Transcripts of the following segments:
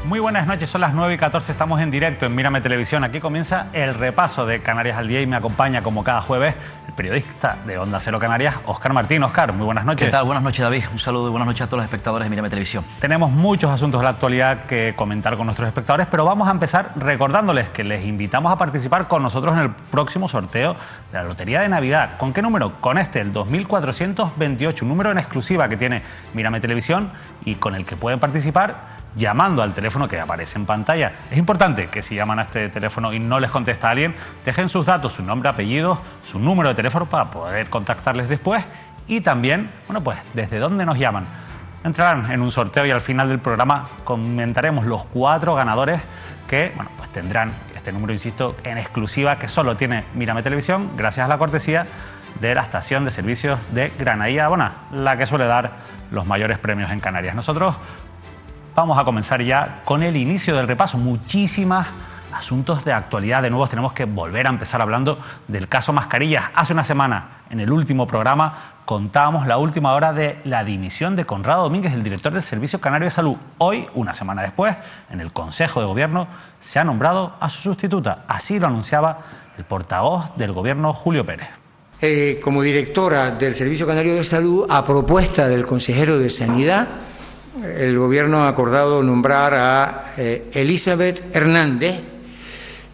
Muy buenas noches, son las 9:14, estamos en directo en Mírame Televisión. Aquí comienza el repaso de Canarias al Día y me acompaña como cada jueves el periodista de Onda Cero Canarias, Óscar Martín. Óscar, muy buenas noches. ¿Qué tal? Buenas noches, David. Un saludo y buenas noches a todos los espectadores de Mírame Televisión. Tenemos muchos asuntos de la actualidad que comentar con nuestros espectadores, pero vamos a empezar recordándoles que les invitamos a participar con nosotros en el próximo sorteo de la Lotería de Navidad. ¿Con qué número? Con el 2428, un número en exclusiva que tiene Mírame Televisión y con el que pueden participar llamando al teléfono que aparece en pantalla. Es importante que si llaman a este teléfono y no les contesta alguien, dejen sus datos, su nombre, apellido, su número de teléfono para poder contactarles después y también, bueno, pues desde dónde nos llaman. Entrarán en un sorteo y al final del programa comentaremos los 4 ganadores que, bueno, pues tendrán este número, insisto, en exclusiva que solo tiene Mírame Televisión, gracias a la cortesía de la estación de servicios de Granadilla Bona, la que suele dar los mayores premios en Canarias. Nosotros vamos a comenzar ya con el inicio del repaso. Muchísimos asuntos de actualidad. De nuevo tenemos que volver a empezar hablando del caso Mascarillas. Hace una semana, en el último programa, contábamos la última hora de la dimisión de Conrado Domínguez, el director del Servicio Canario de Salud. Hoy, una semana después, en el Consejo de Gobierno, se ha nombrado a su sustituta. Así lo anunciaba el portavoz del Gobierno, Julio Pérez. Como directora del Servicio Canario de Salud, a propuesta del consejero de Sanidad, el Gobierno ha acordado nombrar a Elizabeth Hernández,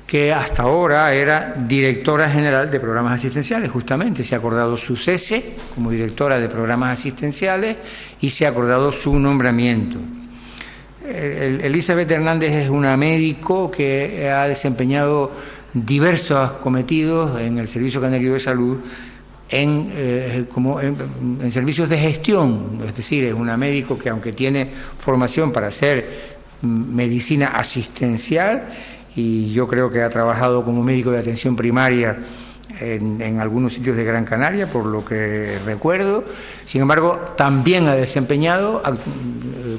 que hasta ahora era directora general de programas asistenciales. Justamente se ha acordado su cese como directora de programas asistenciales y se ha acordado su nombramiento. Elizabeth Hernández es una médico que ha desempeñado diversos cometidos en el Servicio Canario de Salud en servicios de gestión, es decir, es una médico que, aunque tiene formación para hacer medicina asistencial, y yo creo que ha trabajado como médico de atención primaria en algunos sitios de Gran Canaria, por lo que recuerdo, sin embargo, también ha desempeñado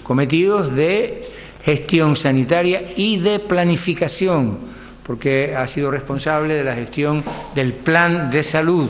cometidos de gestión sanitaria y de planificación, porque ha sido responsable de la gestión del plan de salud.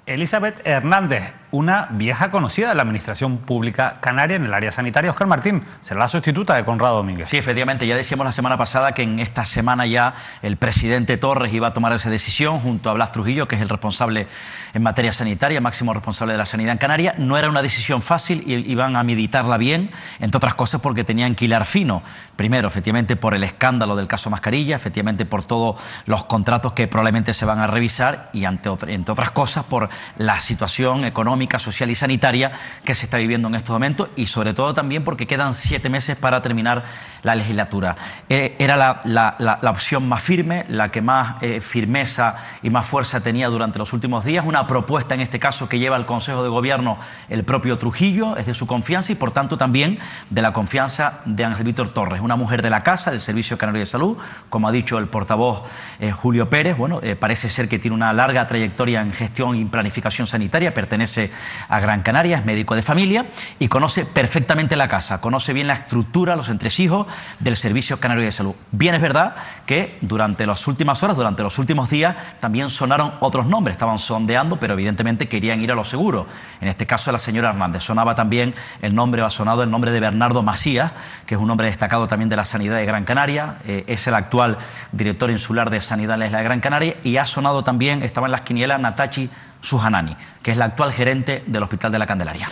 Elizabeth Hernández, una vieja conocida de la Administración Pública Canaria en el área sanitaria. Óscar Martín, será la sustituta de Conrado Domínguez. Sí, efectivamente, ya decíamos la semana pasada que en esta semana ya el presidente Torres iba a tomar esa decisión junto a Blas Trujillo, que es el responsable en materia sanitaria, máximo responsable de la sanidad en Canarias. No era una decisión fácil y iban a meditarla bien, entre otras cosas porque tenían que hilar fino. Primero, efectivamente, por el escándalo del caso Mascarilla, efectivamente por todos los contratos que probablemente se van a revisar y entre otras cosas por la situación económica, social y sanitaria que se está viviendo en estos momentos y sobre todo también porque quedan 7 meses para terminar la legislatura. Era la opción más firme, la que más firmeza y más fuerza tenía durante los últimos días, una propuesta en este caso que lleva al Consejo de Gobierno el propio Trujillo, es de su confianza y por tanto también de la confianza de Ángel Víctor Torres, una mujer de la casa del Servicio Canario de Salud, como ha dicho el portavoz Julio Pérez. Bueno, parece ser que tiene una larga trayectoria en gestión y planificación sanitaria, pertenece a Gran Canaria, es médico de familia y conoce perfectamente la casa, conoce bien la estructura, los entresijos del Servicio Canario de Salud. Bien es verdad que durante las últimas horas, durante los últimos días, también sonaron otros nombres, estaban sondeando, pero evidentemente querían ir a lo seguro. En este caso, la señora Hernández. Sonaba también el nombre, ha sonado el nombre de Bernardo Macías, que es un hombre destacado también de la sanidad de Gran Canaria, es el actual director insular de sanidad en la isla de Gran Canaria, y ha sonado también, estaba en las quinielas, Natachi Sujanani, que es la actual gerente del Hospital de la Candelaria.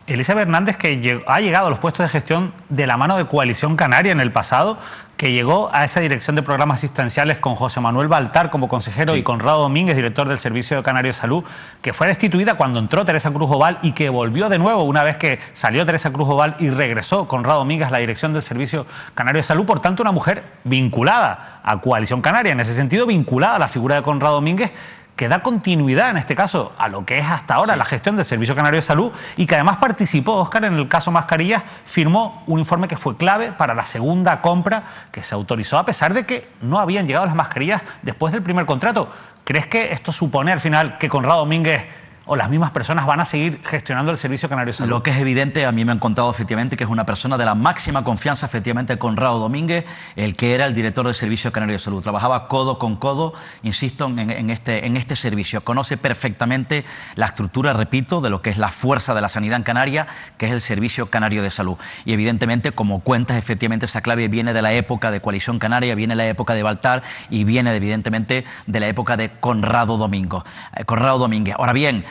Elizabeth Hernández, que ha llegado a los puestos de gestión de la mano de Coalición Canaria en el pasado, que llegó a esa dirección de programas asistenciales con José Manuel Baltar como consejero, sí, y Conrado Domínguez, director del Servicio Canario de Salud, que fue destituida cuando entró Teresa Cruz Oval y que volvió de nuevo una vez que salió Teresa Cruz Oval y regresó Conrado Domínguez a la dirección del Servicio Canario de Salud. Por tanto, una mujer vinculada a Coalición Canaria, en ese sentido vinculada a la figura de Conrado Domínguez, que da continuidad, en este caso, a lo que es hasta ahora, sí, la gestión del Servicio Canario de Salud y que además participó, Óscar, en el caso Mascarillas, firmó un informe que fue clave para la segunda compra que se autorizó a pesar de que no habían llegado las mascarillas después del primer contrato. ¿Crees que esto supone al final que Conrado Domínguez o las mismas personas van a seguir gestionando el Servicio Canario de Salud? Lo que es evidente, a mí me han contado efectivamente que es una persona de la máxima confianza, efectivamente, Conrado Domínguez, el que era el director del Servicio Canario de Salud. Trabajaba codo con codo, insisto, en este servicio. Conoce perfectamente la estructura, repito, de lo que es la fuerza de la sanidad en Canarias, que es el Servicio Canario de Salud. Y evidentemente, como cuentas, efectivamente, esa clave viene de la época de Coalición Canaria, viene de la época de Baltar y viene, evidentemente, de la época de Conrado Domínguez. Ahora bien,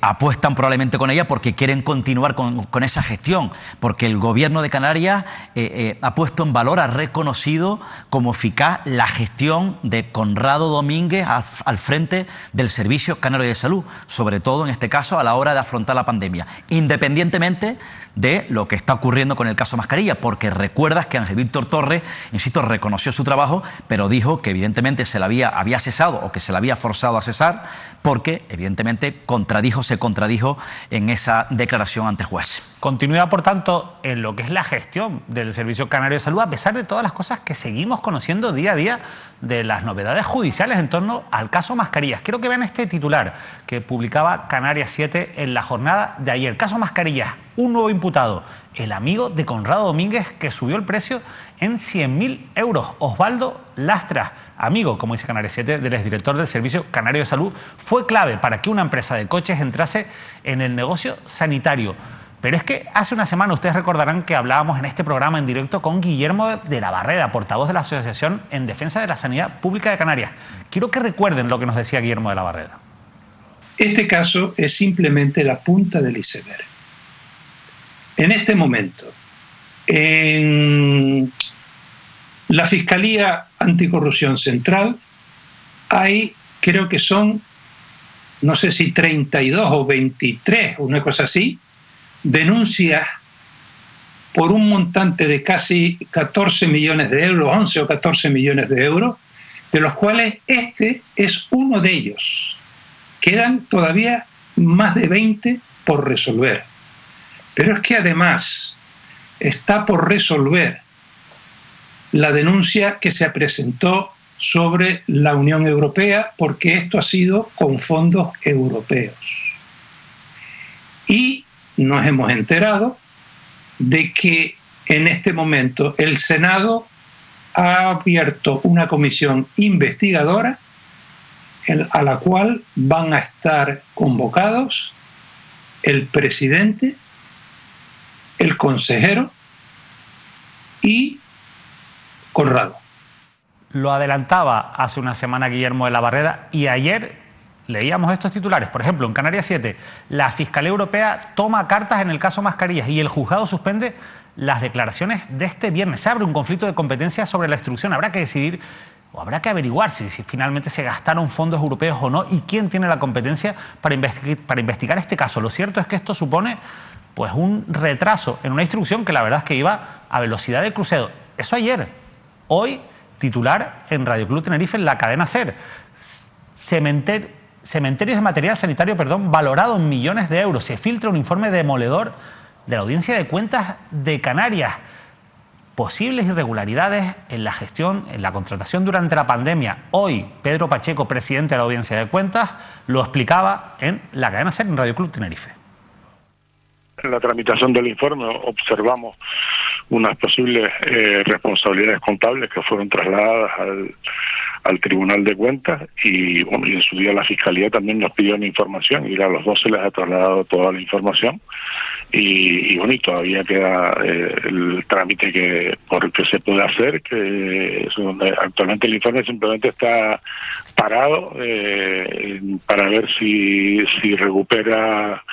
apuestan probablemente con ella porque quieren continuar con esa gestión, porque el Gobierno de Canarias ha puesto en valor, ha reconocido como eficaz la gestión de Conrado Domínguez al frente del Servicio Canario de Salud, sobre todo en este caso a la hora de afrontar la pandemia, independientemente de lo que está ocurriendo con el caso Mascarilla, porque recuerdas que Ángel Víctor Torres, insisto, reconoció su trabajo, pero dijo que evidentemente se le había cesado o que se le había forzado a cesar porque evidentemente se contradijo en esa declaración ante juez. Continuidad, por tanto, en lo que es la gestión del Servicio Canario de Salud, a pesar de todas las cosas que seguimos conociendo día a día de las novedades judiciales en torno al caso Mascarillas. Quiero que vean este titular que publicaba Canarias 7 en la jornada de ayer. Caso Mascarillas, un nuevo imputado, el amigo de Conrado Domínguez, que subió el precio en 100.000 euros. Osvaldo Lastra, amigo, como dice Canarias 7, del exdirector del Servicio Canario de Salud, fue clave para que una empresa de coches entrase en el negocio sanitario. Pero es que hace una semana ustedes recordarán que hablábamos en este programa en directo con Guillermo de la Barreda, portavoz de la Asociación en Defensa de la Sanidad Pública de Canarias. Quiero que recuerden lo que nos decía Guillermo de la Barreda. Este caso es simplemente la punta del iceberg. En este momento, en la Fiscalía Anticorrupción Central hay, creo que son, no sé si 32 o 23, una cosa así, denuncias por un montante de casi 14 millones de euros, 11 o 14 millones de euros, de los cuales este es uno de ellos. Quedan todavía más de 20 por resolver. Pero es que además está por resolver la denuncia que se presentó sobre la Unión Europea, porque esto ha sido con fondos europeos. Y nos hemos enterado de que en este momento el Senado ha abierto una comisión investigadora a la cual van a estar convocados el presidente, el consejero y Conrado. Lo adelantaba hace una semana Guillermo de la Barreda y ayer leíamos estos titulares. Por ejemplo, en Canarias 7, la Fiscalía Europea toma cartas en el caso Mascarillas y el juzgado suspende las declaraciones de este viernes. Se abre un conflicto de competencia sobre la instrucción. Habrá que decidir o habrá que averiguar si finalmente se gastaron fondos europeos o no y quién tiene la competencia para investigar este caso. Lo cierto es que esto supone pues un retraso en una instrucción que la verdad es que iba a velocidad de crucero. Eso ayer. Hoy, titular en Radio Club Tenerife en la cadena SER. Cementerios de material sanitario, valorado en millones de euros. Se filtra un informe demoledor de la Audiencia de Cuentas de Canarias. Posibles irregularidades en la gestión, en la contratación durante la pandemia. Hoy, Pedro Pacheco, presidente de la Audiencia de Cuentas, lo explicaba en la cadena SER en Radio Club Tenerife. En la tramitación del informe observamos unas posibles responsabilidades contables que fueron trasladadas al Tribunal de Cuentas y, bueno, y en su día la Fiscalía también nos pidió una información y a los dos se les ha trasladado toda la información y bueno, y todavía queda el trámite que se puede hacer, que es donde actualmente el informe simplemente está parado para ver si recupera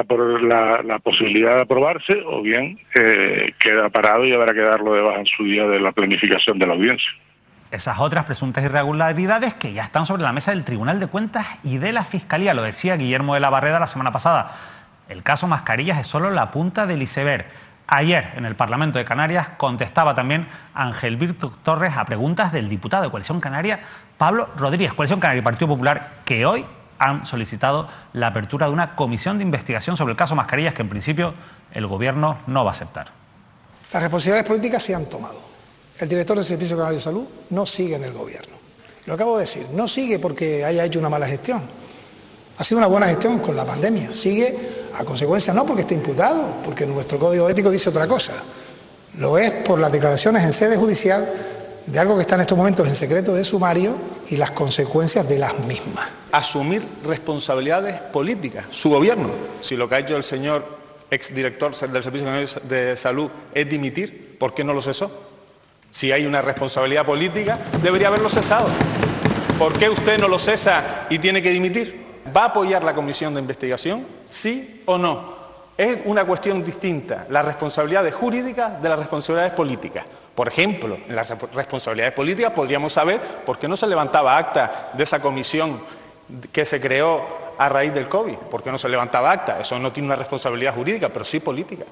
por la posibilidad de aprobarse o bien queda parado y habrá que darlo de baja en su día de la planificación de la audiencia. Esas otras presuntas irregularidades que ya están sobre la mesa del Tribunal de Cuentas y de la Fiscalía. Lo decía Guillermo de la Barreda la semana pasada. El caso Mascarillas es solo la punta del iceberg. Ayer, en el Parlamento de Canarias, contestaba también Ángel Víctor Torres a preguntas del diputado de Coalición Canaria, Pablo Rodríguez. Coalición Canaria y Partido Popular, que hoy han solicitado la apertura de una comisión de investigación sobre el caso Mascarillas que en principio el Gobierno no va a aceptar. Las responsabilidades políticas se han tomado. El director del Servicio Canario de Salud no sigue en el Gobierno. Lo acabo de decir, no sigue porque haya hecho una mala gestión. Ha sido una buena gestión con la pandemia. Sigue a consecuencia, no porque esté imputado, porque nuestro código ético dice otra cosa. Lo es por las declaraciones en sede judicial de algo que está en estos momentos en secreto de sumario y las consecuencias de las mismas. Asumir responsabilidades políticas, su gobierno. Si lo que ha hecho el señor exdirector del Servicio de Salud es dimitir, ¿por qué no lo cesó? Si hay una responsabilidad política, debería haberlo cesado. ¿Por qué usted no lo cesa y tiene que dimitir? ¿Va a apoyar la comisión de investigación? ¿Sí o no? Es una cuestión distinta, las responsabilidades jurídicas de las responsabilidades políticas. Por ejemplo, en las responsabilidades políticas podríamos saber por qué no se levantaba acta de esa comisión que se creó a raíz del COVID. ¿Por qué no se levantaba acta? Eso no tiene una responsabilidad jurídica, pero sí política.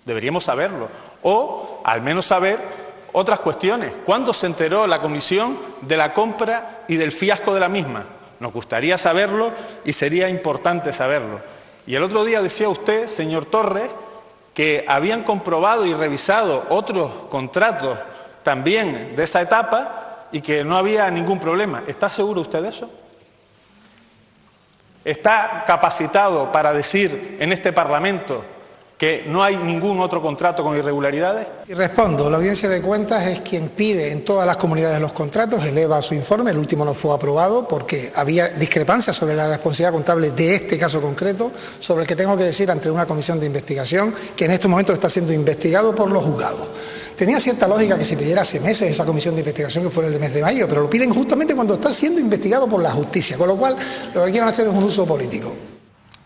Deberíamos saberlo. O al menos saber otras cuestiones. ¿Cuándo se enteró la comisión de la compra y del fiasco de la misma? Nos gustaría saberlo y sería importante saberlo. Y el otro día decía usted, señor Torres, que habían comprobado y revisado otros contratos también de esa etapa y que no había ningún problema. ¿Está seguro usted de eso? ¿Está capacitado para decir en este Parlamento que no hay ningún otro contrato con irregularidades? Y respondo, la Audiencia de Cuentas es quien pide en todas las comunidades los contratos, eleva su informe, el último no fue aprobado porque había discrepancias sobre la responsabilidad contable de este caso concreto, sobre el que tengo que decir ante una comisión de investigación que en estos momentos está siendo investigado por los juzgados. Tenía cierta lógica que se pidiera hace meses esa comisión de investigación que fuera el mes de mayo, pero lo piden justamente cuando está siendo investigado por la justicia, con lo cual lo que quieren hacer es un uso político.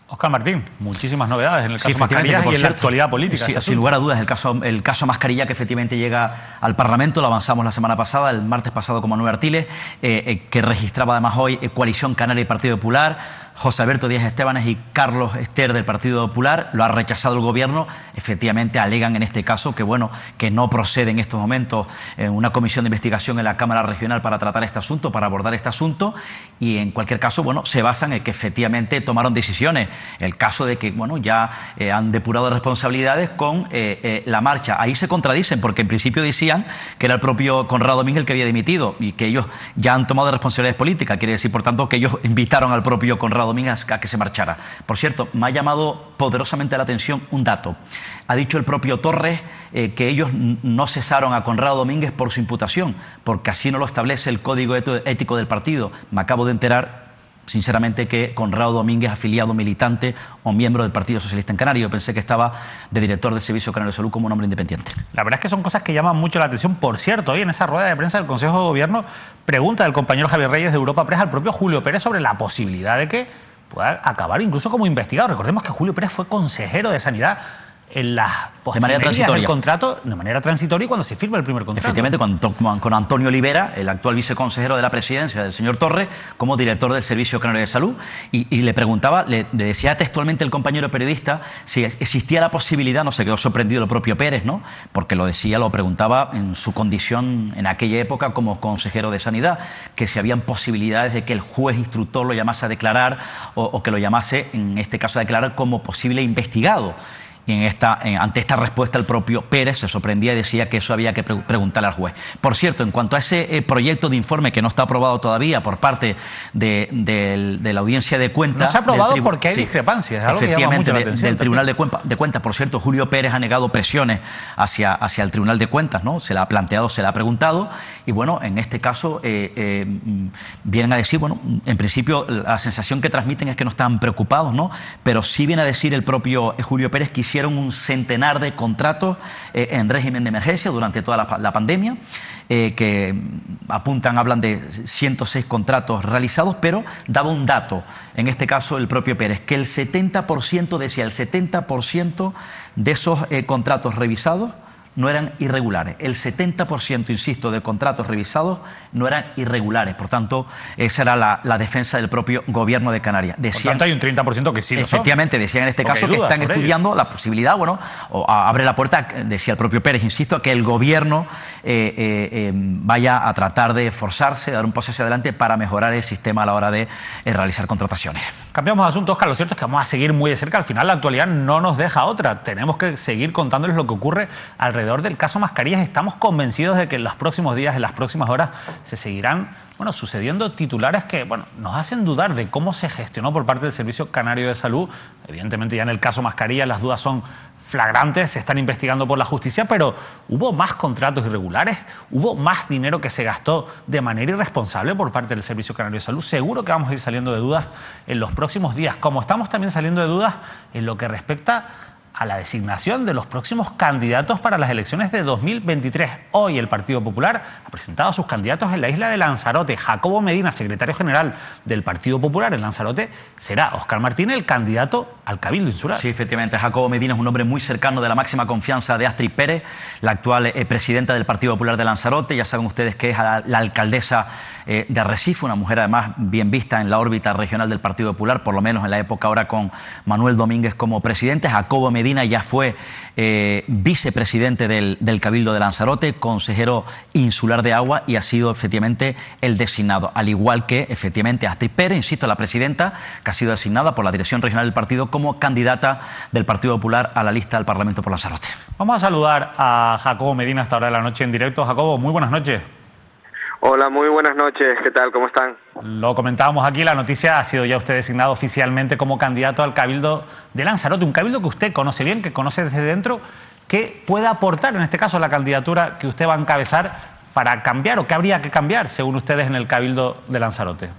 Óscar Martín, muchísimas novedades en el caso Mascarillas y en la actualidad política. Sí, sin lugar a dudas, el caso Mascarilla que efectivamente llega al Parlamento, lo avanzamos la semana pasada, el martes pasado con Manuel Artiles, que registraba además hoy Coalición Canaria y Partido Popular, José Alberto Díaz Estébanes y Carlos Ester del Partido Popular, lo ha rechazado el Gobierno, efectivamente alegan en este caso que, bueno, que no procede en estos momentos una comisión de investigación en la Cámara Regional para tratar este asunto, para abordar este asunto, y en cualquier caso, bueno, se basan en que efectivamente tomaron decisiones. El caso de que, bueno, ya han depurado responsabilidades con la marcha. Ahí se contradicen porque en principio decían que era el propio Conrado Domínguez el que había dimitido y que ellos ya han tomado responsabilidades políticas. Quiere decir, por tanto, que ellos invitaron al propio Conrado Domínguez a que se marchara. Por cierto, me ha llamado poderosamente la atención un dato. Ha dicho el propio Torres que ellos no cesaron a Conrado Domínguez por su imputación, porque así no lo establece el Código Ético del partido. Me acabo de enterar, sinceramente, que Conrado Domínguez, afiliado militante o miembro del Partido Socialista en Canarias. Yo pensé que estaba de director del Servicio Canario de Salud como un hombre independiente. La verdad es que son cosas que llaman mucho la atención. Por cierto, hoy en esa rueda de prensa del Consejo de Gobierno, pregunta del compañero Javier Reyes de Europa Press al propio Julio Pérez sobre la posibilidad de que pueda acabar incluso como investigado. Recordemos que Julio Pérez fue consejero de Sanidad en las postrimerías del contrato, de manera transitoria, y cuando se firma el primer contrato. Efectivamente, con Antonio Olivera, el actual viceconsejero de la presidencia del señor Torres, como director del Servicio Canario de Salud, y le preguntaba, le decía textualmente el compañero periodista si existía la posibilidad, no se quedó sorprendido el propio Pérez, ¿no? Porque lo decía, lo preguntaba en su condición en aquella época como consejero de Sanidad, que si habían posibilidades de que el juez instructor lo llamase a declarar o que lo llamase, en este caso, a declarar como posible investigado. Y ante esta respuesta el propio Pérez se sorprendía y decía que eso había que preguntarle al juez. Por cierto, en cuanto a ese proyecto de informe que no está aprobado todavía por parte de la Audiencia de Cuentas... No se ha aprobado porque hay discrepancias. Es algo efectivamente, que llama mucho la atención, del Tribunal de Cuentas. Por cierto, Julio Pérez ha negado presiones hacia el Tribunal de Cuentas, ¿no? Se la ha planteado, se la ha preguntado, y bueno, en este caso vienen a decir, bueno, en principio la sensación que transmiten es que no están preocupados, ¿no? Pero sí viene a decir el propio Julio Pérez que hicieron un centenar de contratos en régimen de emergencia durante toda la pandemia, que hablan de 106 contratos realizados, pero daba un dato, en este caso el propio Pérez, que el 70%, decía, el 70% de esos contratos revisados no eran irregulares. El 70%, insisto, de contratos revisados no eran irregulares. Por tanto, esa era la defensa del propio Gobierno de Canarias. Decían, por tanto, hay un 30% que sí lo son. Efectivamente, decían en este caso que están estudiando la posibilidad, bueno, o abre la puerta, decía el propio Pérez, insisto, a que el Gobierno vaya a tratar de esforzarse, dar un paso hacia adelante para mejorar el sistema a la hora de realizar contrataciones. Cambiamos de asunto, Óscar. Lo cierto es que vamos a seguir muy de cerca. Al final, la actualidad no nos deja otra. Tenemos que seguir contándoles lo que ocurre alrededor alrededor del caso Mascarillas. Estamos convencidos de que en los próximos días, en las próximas horas, se seguirán sucediendo titulares que nos hacen dudar de cómo se gestionó por parte del Servicio Canario de Salud. Evidentemente ya en el caso Mascarillas las dudas son flagrantes, se están investigando por la justicia, pero ¿hubo más contratos irregulares? ¿Hubo más dinero que se gastó de manera irresponsable por parte del Servicio Canario de Salud? Seguro que vamos a ir saliendo de dudas en los próximos días, como estamos también saliendo de dudas en lo que respecta a la designación de los próximos candidatos para las elecciones de 2023. Hoy el Partido Popular ha presentado a sus candidatos en la isla de Lanzarote. Jacobo Medina, secretario general del Partido Popular en Lanzarote, será Óscar Martínez el candidato al Cabildo Insular. Sí, efectivamente, Jacobo Medina es un hombre muy cercano de la máxima confianza de Astrid Pérez, la actual presidenta del Partido Popular de Lanzarote. Ya saben ustedes que es la alcaldesa de Arrecife, una mujer además bien vista en la órbita regional del Partido Popular, por lo menos en la época ahora con Manuel Domínguez como presidente. Jacobo Medina ya fue vicepresidente del Cabildo de Lanzarote, consejero insular de agua, y ha sido efectivamente el designado, al igual que efectivamente Astrid Pérez, insisto, la presidenta, que ha sido designada por la dirección regional del partido como candidata del Partido Popular a la lista del Parlamento por Lanzarote. Vamos a saludar a Jacobo Medina a esta hora de la noche en directo. Jacobo, muy buenas noches. Hola, muy buenas noches. ¿Qué tal? ¿Cómo están? Lo comentábamos aquí, la noticia ha sido ya usted designado oficialmente como candidato al Cabildo de Lanzarote, un cabildo que usted conoce bien, que conoce desde dentro. ¿Qué puede aportar en este caso la candidatura que usted va a encabezar para cambiar, o qué habría que cambiar según ustedes en el Cabildo de Lanzarote?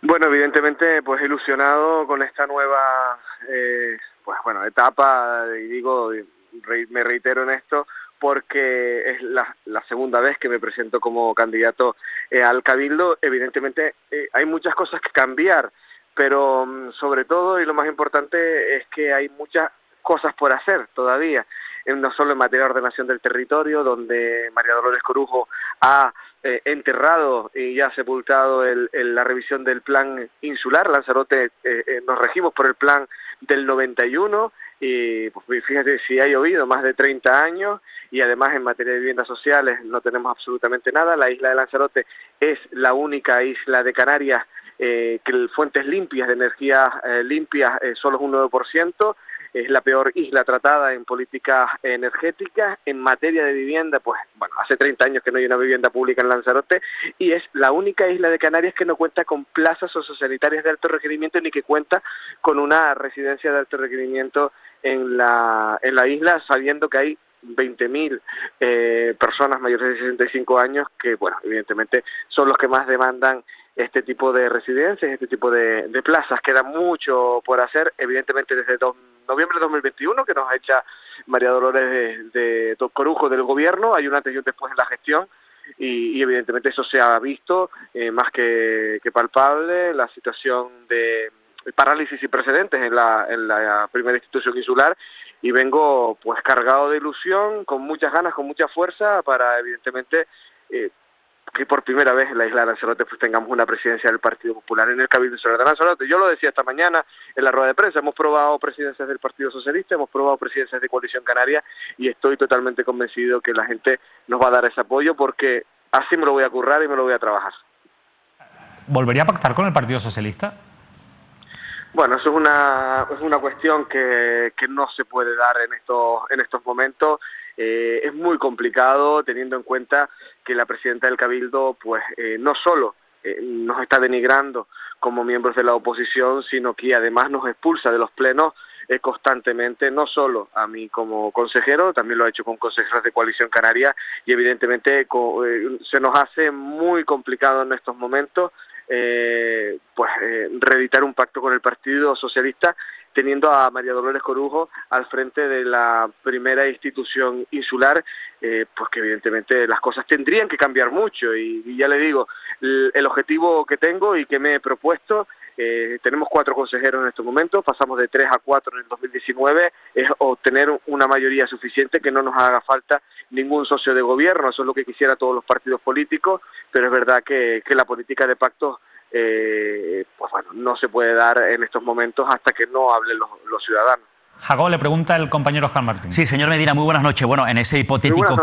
Bueno, evidentemente pues ilusionado con esta nueva etapa, y me reitero en esto, porque es la segunda vez que me presento como candidato al Cabildo. Evidentemente hay muchas cosas que cambiar, pero sobre todo, y lo más importante, es que hay muchas cosas por hacer todavía, no solo en materia de ordenación del territorio, donde María Dolores Corujo ha enterrado y ya sepultado la revisión del plan insular. Lanzarote nos regimos por el plan del 91, y pues fíjate si ha llovido más de 30 años, y además en materia de viviendas sociales no tenemos absolutamente nada. La isla de Lanzarote es la única isla de Canarias que fuentes limpias de energía limpias solo es un 9%, es la peor isla tratada en políticas energéticas. En materia de vivienda, hace 30 años que no hay una vivienda pública en Lanzarote, y es la única isla de Canarias que no cuenta con plazas sociosanitarias de alto requerimiento, ni que cuenta con una residencia de alto requerimiento en la isla, sabiendo que hay 20.000 personas mayores de 65 años que, evidentemente son los que más demandan este tipo de residencias, este tipo de plazas. Queda mucho por hacer, evidentemente desde noviembre de 2021, que nos ha hecho María Dolores de Corujo del gobierno. Hay un antes y un después en la gestión, y evidentemente eso se ha visto más que palpable. La situación de parálisis sin precedentes en la primera institución insular, y vengo pues cargado de ilusión, con muchas ganas, con mucha fuerza, para evidentemente que por primera vez en la isla de Lanzarote pues tengamos una presidencia del Partido Popular en el Cabildo Insular de Lanzarote. Yo lo decía esta mañana en la rueda de prensa, hemos probado presidencias del Partido Socialista, hemos probado presidencias de Coalición Canaria, y estoy totalmente convencido que la gente nos va a dar ese apoyo, porque así me lo voy a currar y me lo voy a trabajar. ¿Volvería a pactar con el Partido Socialista? Bueno, eso es una cuestión que no se puede dar en estos momentos. Es muy complicado, teniendo en cuenta que la presidenta del Cabildo no solo nos está denigrando como miembros de la oposición, sino que además nos expulsa de los plenos constantemente, no solo a mí como consejero, también lo ha hecho con consejeros de Coalición Canaria, y evidentemente se nos hace muy complicado en estos momentos reeditar un pacto con el Partido Socialista, teniendo a María Dolores Corujo al frente de la primera institución insular, pues que evidentemente las cosas tendrían que cambiar mucho, y ya le digo, el objetivo que tengo y que me he propuesto, tenemos 4 consejeros en estos momentos, pasamos de 3 a 4 en el 2019, es obtener una mayoría suficiente, que no nos haga falta ningún socio de gobierno. Eso es lo que quisiera todos los partidos políticos, pero es verdad que la política de pactos no se puede dar en estos momentos hasta que no hablen los ciudadanos. Jacob, le pregunta el compañero Oscar Martín. Sí, señor Medina, muy buenas noches. Bueno, en ese hipotético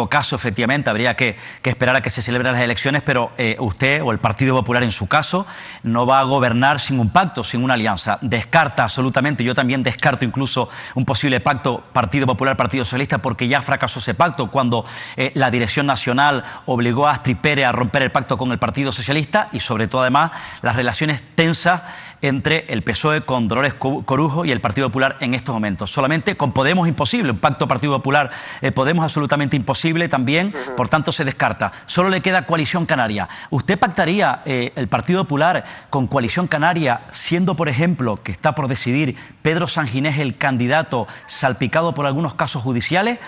caso, efectivamente, habría que esperar a que se celebren las elecciones, pero usted o el Partido Popular, en su caso, no va a gobernar sin un pacto, sin una alianza. Descarta absolutamente, yo también descarto incluso un posible pacto Partido Popular-Partido Socialista, porque ya fracasó ese pacto cuando la dirección nacional obligó a Astrid Pérez a romper el pacto con el Partido Socialista y, sobre todo, además, las relaciones tensas entre el PSOE con Dolores Corujo y el Partido Popular en estos momentos. Solamente con Podemos imposible, un pacto Partido Popular Podemos absolutamente imposible también, por tanto se descarta. Solo le queda Coalición Canaria. ¿Usted pactaría el Partido Popular con Coalición Canaria, siendo, por ejemplo, que está por decidir Pedro Sanginés el candidato salpicado por algunos casos judiciales?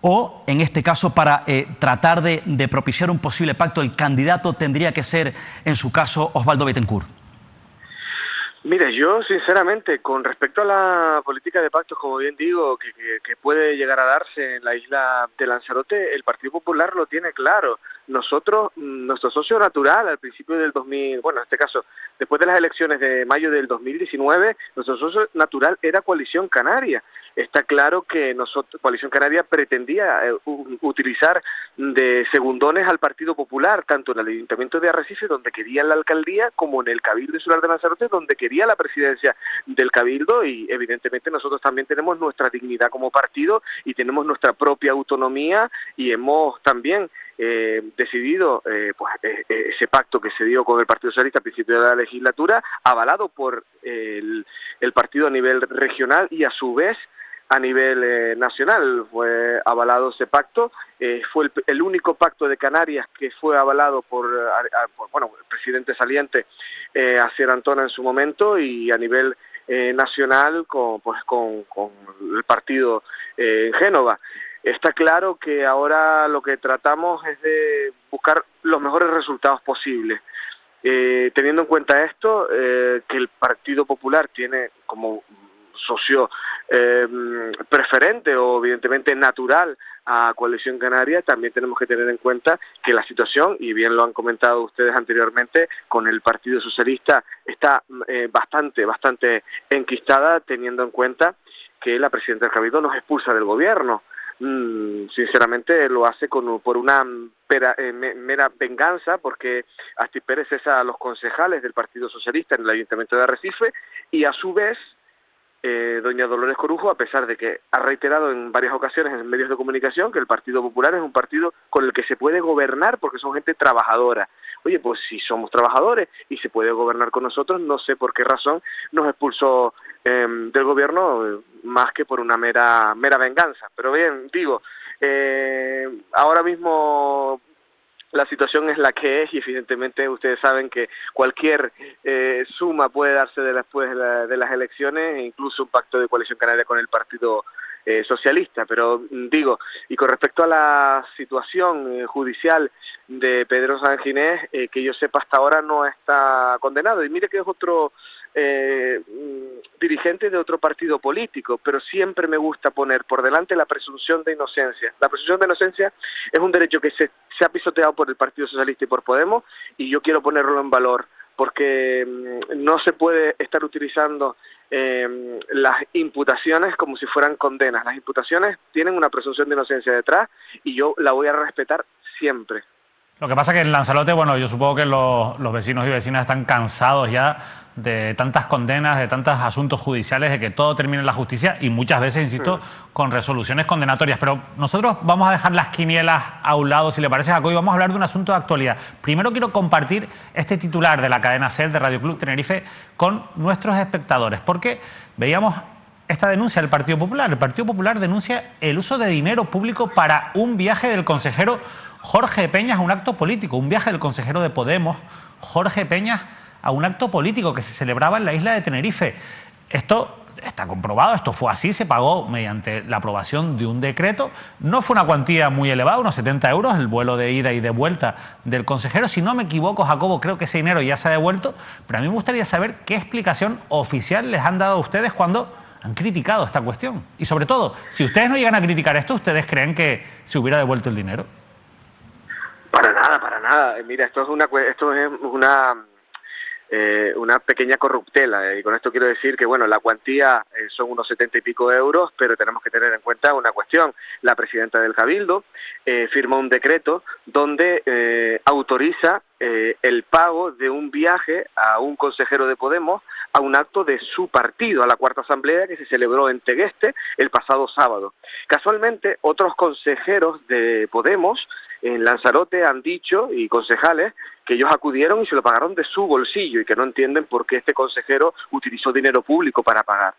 O, en este caso, para tratar de propiciar un posible pacto, el candidato tendría que ser, en su caso, Osvaldo Bethencourt? Mire, yo sinceramente, con respecto a la política de pactos, como bien digo, que puede llegar a darse en la isla de Lanzarote, el Partido Popular lo tiene claro. Nosotros, nuestro socio natural al principio del 2000, bueno, en este caso, después de las elecciones de mayo del 2019, nuestro socio natural era Coalición Canaria. Está claro que Coalición Canaria pretendía utilizar de segundones al Partido Popular, tanto en el Ayuntamiento de Arrecife, donde querían la alcaldía, como en el Cabildo Insular de Lanzarote, donde quería la presidencia del Cabildo, y evidentemente nosotros también tenemos nuestra dignidad como partido y tenemos nuestra propia autonomía, y hemos también decidido ese pacto que se dio con el Partido Socialista al principio de la legislatura, avalado por el partido a nivel regional y a su vez a nivel nacional. Fue avalado ese pacto, fue el único pacto de Canarias que fue avalado por el presidente saliente, Asier Antona, en su momento, y a nivel nacional con el partido en Génova. Está claro que ahora lo que tratamos es de buscar los mejores resultados posibles. Teniendo en cuenta esto, que el Partido Popular tiene como socio preferente o evidentemente natural a Coalición Canaria, también tenemos que tener en cuenta que la situación, y bien lo han comentado ustedes anteriormente, con el Partido Socialista está bastante enquistada, teniendo en cuenta que la presidenta del Cabildo nos expulsa del gobierno. Sinceramente lo hace por una mera venganza, porque Astrid Pérez cesa a los concejales del Partido Socialista en el Ayuntamiento de Arrecife, y a su vez doña Dolores Corujo, a pesar de que ha reiterado en varias ocasiones en medios de comunicación que el Partido Popular es un partido con el que se puede gobernar porque son gente trabajadora. Oye, pues si somos trabajadores y se puede gobernar con nosotros, no sé por qué razón nos expulsó del gobierno, más que por una mera venganza. Pero bien, digo, ahora mismo la situación es la que es, y evidentemente ustedes saben que cualquier suma puede darse después de las elecciones, e incluso un pacto de Coalición Canaria con el Partido Socialista. Pero digo, y con respecto a la situación judicial de Pedro Sanginés, que yo sepa hasta ahora no está condenado, y mire que es otro dirigente de otro partido político, pero siempre me gusta poner por delante la presunción de inocencia. La presunción de inocencia es un derecho que se ha pisoteado por el Partido Socialista y por Podemos, y yo quiero ponerlo en valor, porque no se puede estar utilizando las imputaciones como si fueran condenas. Las imputaciones tienen una presunción de inocencia detrás, y yo la voy a respetar siempre. Lo que pasa es que en Lanzarote, bueno, yo supongo que los vecinos y vecinas están cansados ya de tantas condenas, de tantos asuntos judiciales, de que todo termine en la justicia, y muchas veces, insisto, con resoluciones condenatorias. Pero nosotros vamos a dejar las quinielas a un lado, si le parece, Jacob, y vamos a hablar de un asunto de actualidad. Primero quiero compartir este titular de la cadena SER de Radio Club Tenerife con nuestros espectadores, porque veíamos esta denuncia del Partido Popular. El Partido Popular denuncia el uso de dinero público para un viaje del consejero Jorge Peñas a un acto político, un viaje del consejero de Podemos, Jorge Peñas, a un acto político que se celebraba en la isla de Tenerife. Esto está comprobado, esto fue así, se pagó mediante la aprobación de un decreto. No fue una cuantía muy elevada, unos 70 euros, el vuelo de ida y de vuelta del consejero. Si no me equivoco, Jacobo, creo que ese dinero ya se ha devuelto, pero a mí me gustaría saber qué explicación oficial les han dado a ustedes cuando han criticado esta cuestión. Y sobre todo, si ustedes no llegan a criticar esto, ¿ustedes creen que se hubiera devuelto el dinero? Para nada. Mira, esto es una una pequeña corruptela, y con esto quiero decir que, bueno, la cuantía son unos 70 y pico euros, pero tenemos que tener en cuenta una cuestión. La presidenta del Cabildo firma un decreto donde autoriza el pago de un viaje a un consejero de Podemos a un acto de su partido, a la cuarta asamblea que se celebró en Tegueste el pasado sábado. Casualmente, otros consejeros de Podemos en Lanzarote han dicho, y concejales, que ellos acudieron y se lo pagaron de su bolsillo y que no entienden por qué este consejero utilizó dinero público para pagar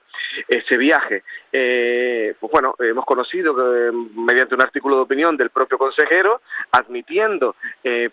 ese viaje. Pues bueno, hemos conocido que, mediante un artículo de opinión del propio consejero, admitiendo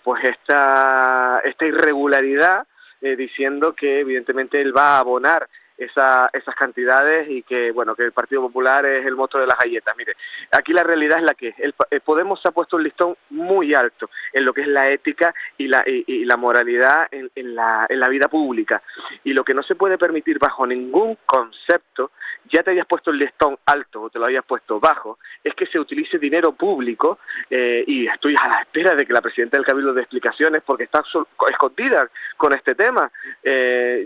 pues esta irregularidad, diciendo que evidentemente él va a abonar esas cantidades y que, bueno, que el Partido Popular es el monstruo de las galletas. Mire, aquí la realidad es la que es. Podemos se ha puesto un listón muy alto en lo que es la ética y la moralidad en la vida pública. Y lo que no se puede permitir bajo ningún concepto, ya te hayas puesto el listón alto o te lo hayas puesto bajo, es que se utilice dinero público, y estoy a la espera de que la presidenta del Cabildo dé explicaciones porque está escondida con este tema.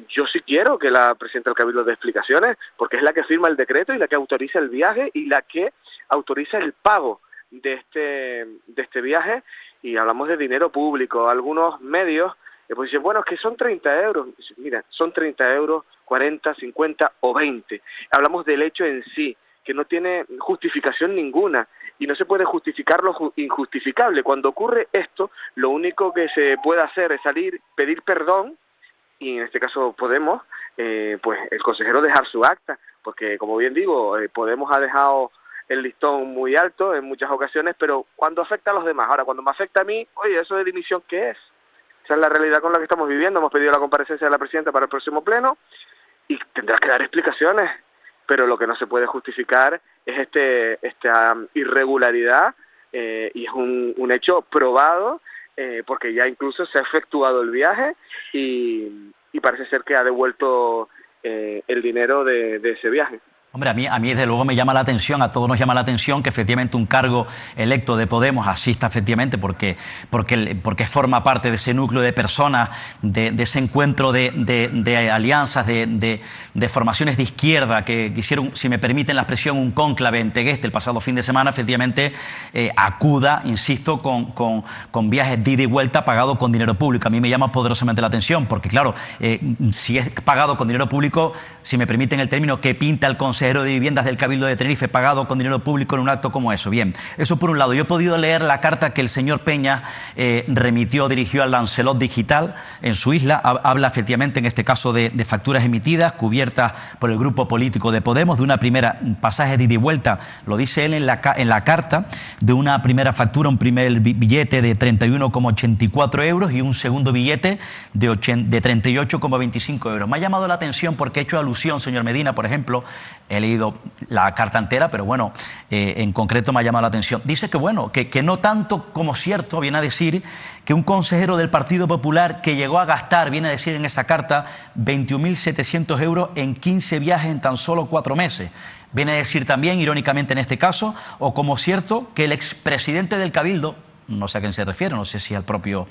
Yo sí quiero que la presidenta del Cabildo dé explicaciones porque es la que firma el decreto y la que autoriza el viaje y la que autoriza el pago de este viaje, y hablamos de dinero público. Algunos medios pues dicen, bueno, es que son 30 euros. Mira, son 30 euros, 40, 50 o 20. Hablamos del hecho en sí, que no tiene justificación ninguna y no se puede justificar lo injustificable. Cuando ocurre esto, lo único que se puede hacer es salir, pedir perdón, y en este caso Podemos, pues el consejero dejar su acta, porque como bien digo, Podemos ha dejado el listón muy alto en muchas ocasiones, pero cuando afecta a los demás. Ahora, cuando me afecta a mí, oye, ¿eso de dimisión qué es? Esa es la realidad con la que estamos viviendo. Hemos pedido la comparecencia de la presidenta para el próximo pleno y tendrá que dar explicaciones, pero lo que no se puede justificar es esta irregularidad, y es un hecho probado, porque ya incluso se ha efectuado el viaje y parece ser que ha devuelto el dinero de ese viaje. Hombre, a mí desde luego me llama la atención, a todos nos llama la atención que efectivamente un cargo electo de Podemos asista efectivamente porque forma parte de ese núcleo de personas, de ese encuentro de alianzas, de formaciones de izquierda que hicieron, si me permiten la expresión, un cónclave en Tegueste el pasado fin de semana, efectivamente acuda, insisto, con viajes de ida y vuelta pagado con dinero público. A mí me llama poderosamente la atención porque, claro, si es pagado con dinero público, si me permiten el término, ¿qué pinta el consejero de viviendas del Cabildo de Tenerife pagado con dinero público en un acto como eso? Bien, eso por un lado. Yo he podido leer la carta que el señor Peña dirigió al Lancelot Digital en su isla. Habla efectivamente en este caso de facturas emitidas, cubiertas por el grupo político de Podemos, de una primera pasaje de ida y vuelta, lo dice él en la carta, de una primera factura, un primer billete de 31,84 euros y un segundo billete de 38,25 euros. Me ha llamado la atención porque he hecho alusión, señor Medina, por ejemplo, he leído la carta entera, pero bueno, en concreto me ha llamado la atención. Dice que bueno, que no tanto como cierto, viene a decir que un consejero del Partido Popular que llegó a gastar, viene a decir en esa carta, 21.700 euros en 15 viajes en tan solo 4 meses. Viene a decir también, irónicamente en este caso, o como cierto, que el expresidente del Cabildo, no sé a quién se refiere, no sé si al propio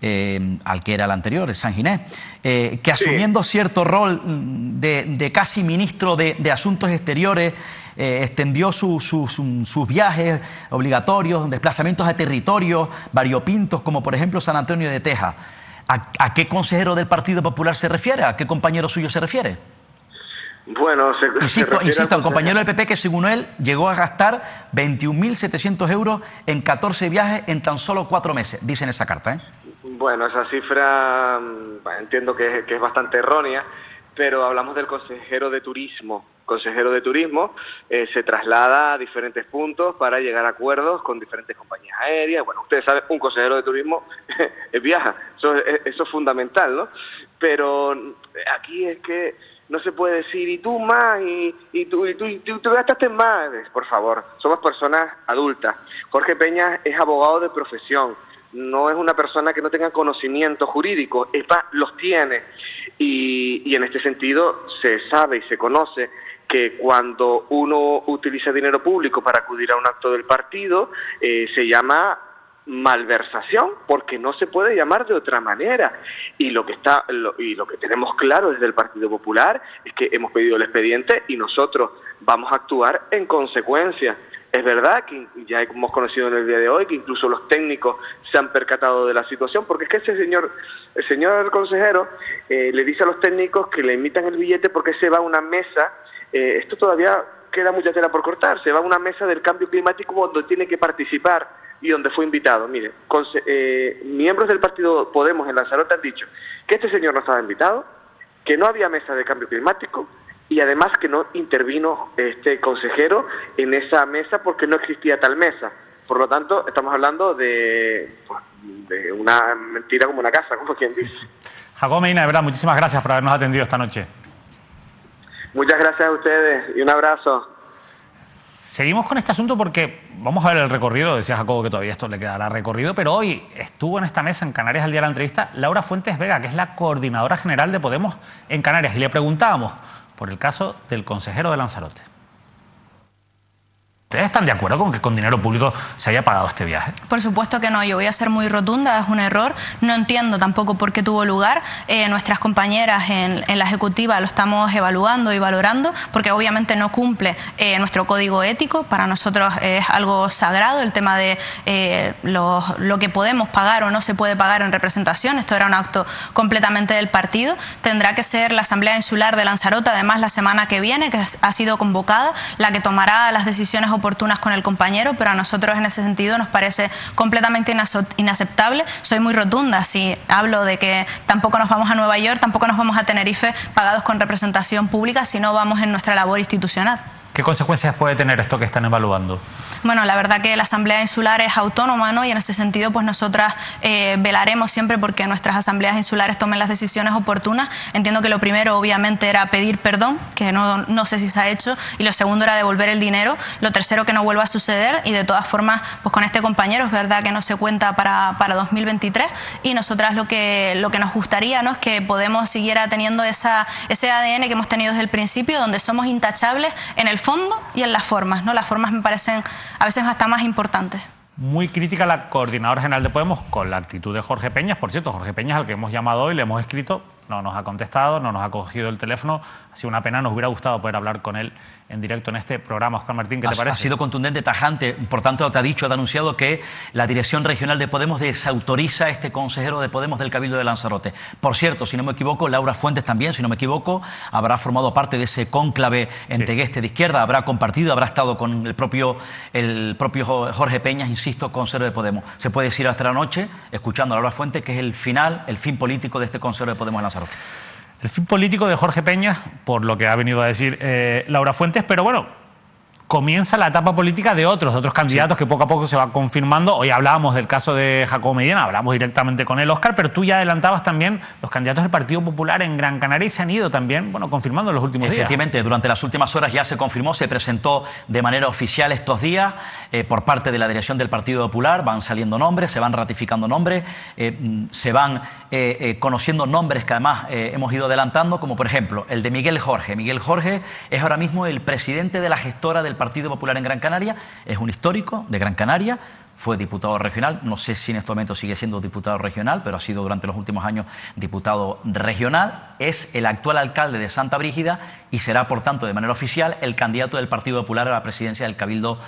al que era el anterior, el San Ginés, que asumiendo cierto rol de casi ministro de Asuntos Exteriores, extendió sus viajes obligatorios, desplazamientos a territorios variopintos, como por ejemplo San Antonio de Teja. ¿A qué consejero del Partido Popular se refiere? ¿A qué compañero suyo se refiere? Bueno, insisto, al compañero del PP que según él llegó a gastar 21.700 euros en 14 viajes en tan solo 4 meses, dice en esa carta, ¿eh? Bueno, esa cifra entiendo que es bastante errónea, pero hablamos del consejero de turismo. Consejero de turismo se traslada a diferentes puntos para llegar a acuerdos con diferentes compañías aéreas. Bueno, ustedes saben, un consejero de turismo viaja, eso es fundamental, ¿no? Pero aquí es que no se puede decir, y tú más, y tú gastaste más. Por favor, somos personas adultas. Jorge Peña es abogado de profesión, no es una persona que no tenga conocimiento jurídico, los tiene. Y en este sentido se sabe y se conoce que cuando uno utiliza dinero público para acudir a un acto del partido, se llama malversación, porque no se puede llamar de otra manera. Y lo que tenemos claro desde el Partido Popular es que hemos pedido el expediente y nosotros vamos a actuar en consecuencia. Es verdad que ya hemos conocido en el día de hoy que incluso los técnicos se han percatado de la situación, porque es que el señor consejero le dice a los técnicos que le emitan el billete porque se va a una mesa, esto todavía queda mucha tela por cortar, se va a una mesa del cambio climático donde tiene que participar y donde fue invitado. Mire, miembros del partido Podemos en Lanzarote han dicho que este señor no estaba invitado, que no había mesa de cambio climático y además que no intervino este consejero en esa mesa porque no existía tal mesa. Por lo tanto, estamos hablando de una mentira como una casa, como quien dice. Jacobo Medina, de verdad, muchísimas gracias por habernos atendido esta noche. Muchas gracias a ustedes y un abrazo. Seguimos con este asunto porque vamos a ver el recorrido. Decía Jacobo que todavía esto le quedará recorrido, pero hoy estuvo en esta mesa en Canarias al día de la entrevista Laura Fuentes Vega, que es la coordinadora general de Podemos en Canarias, y le preguntábamos por el caso del consejero de Lanzarote. ¿Ustedes están de acuerdo con que con dinero público se haya pagado este viaje? Por supuesto que no, yo voy a ser muy rotunda, es un error, no entiendo tampoco por qué tuvo lugar, nuestras compañeras en la ejecutiva lo estamos evaluando y valorando, porque obviamente no cumple nuestro código ético, para nosotros es algo sagrado el tema de lo que podemos pagar o no se puede pagar en representación, esto era un acto completamente del partido, tendrá que ser la Asamblea Insular de Lanzarote, además la semana que viene, que ha sido convocada, la que tomará las decisiones oportunas con el compañero, pero a nosotros en ese sentido nos parece completamente inaceptable. Soy muy rotunda si hablo de que tampoco nos vamos a Nueva York, tampoco nos vamos a Tenerife pagados con representación pública si no vamos en nuestra labor institucional. ¿Qué consecuencias puede tener esto que están evaluando? Bueno, la verdad que la Asamblea Insular es autónoma, ¿no? Y en ese sentido, pues nosotras velaremos siempre porque nuestras asambleas insulares tomen las decisiones oportunas. Entiendo que lo primero, obviamente, era pedir perdón, que no sé si se ha hecho, y lo segundo era devolver el dinero. Lo tercero, que no vuelva a suceder, y de todas formas, pues con este compañero es verdad que no se cuenta para 2023, y nosotras lo que nos gustaría, ¿no?, es que Podemos siguiera teniendo ese ADN que hemos tenido desde el principio, donde somos intachables en el fondo y en las formas, ¿no? Las formas me parecen a veces hasta más importantes. Muy crítica la coordinadora general de Podemos con la actitud de Jorge Peñas. Por cierto, Jorge Peñas, al que hemos llamado hoy, le hemos escrito, no nos ha contestado, no nos ha cogido el teléfono. Ha sido una pena, nos hubiera gustado poder hablar con él en directo en este programa. Óscar Martín, ¿qué te parece? Ha sido contundente, tajante. Por tanto, te ha anunciado que la Dirección Regional de Podemos desautoriza a este consejero de Podemos del Cabildo de Lanzarote. Por cierto, si no me equivoco, Laura Fuentes también, si no me equivoco, habrá formado parte de ese cónclave en Tegueste de Izquierda, habrá compartido, habrá estado con el propio Jorge Peñas, insisto, consejero de Podemos. Se puede decir hasta la noche, escuchando a Laura Fuentes, que es el fin político de este consejero de Podemos en Lanzarote. El fin político de Jorge Peñas, por lo que ha venido a decir Laura Fuentes, pero bueno, comienza la etapa política de otros candidatos que poco a poco se va confirmando. Hoy hablábamos del caso de Jacobo Medina, hablamos directamente con él, Óscar, pero tú ya adelantabas también los candidatos del Partido Popular en Gran Canaria y se han ido también, bueno, confirmando en los últimos días. Efectivamente, durante las últimas horas ya se confirmó, se presentó de manera oficial estos días por parte de la dirección del Partido Popular, van saliendo nombres, se van ratificando nombres, se van conociendo nombres que además hemos ido adelantando, como por ejemplo el de Miguel Jorge. Miguel Jorge es ahora mismo el presidente de la gestora del Partido Popular en Gran Canaria, es un histórico de Gran Canaria, fue diputado regional, no sé si en este momento sigue siendo diputado regional, pero ha sido durante los últimos años diputado regional, es el actual alcalde de Santa Brígida y será, por tanto, de manera oficial, el candidato del Partido Popular a la presidencia del Cabildo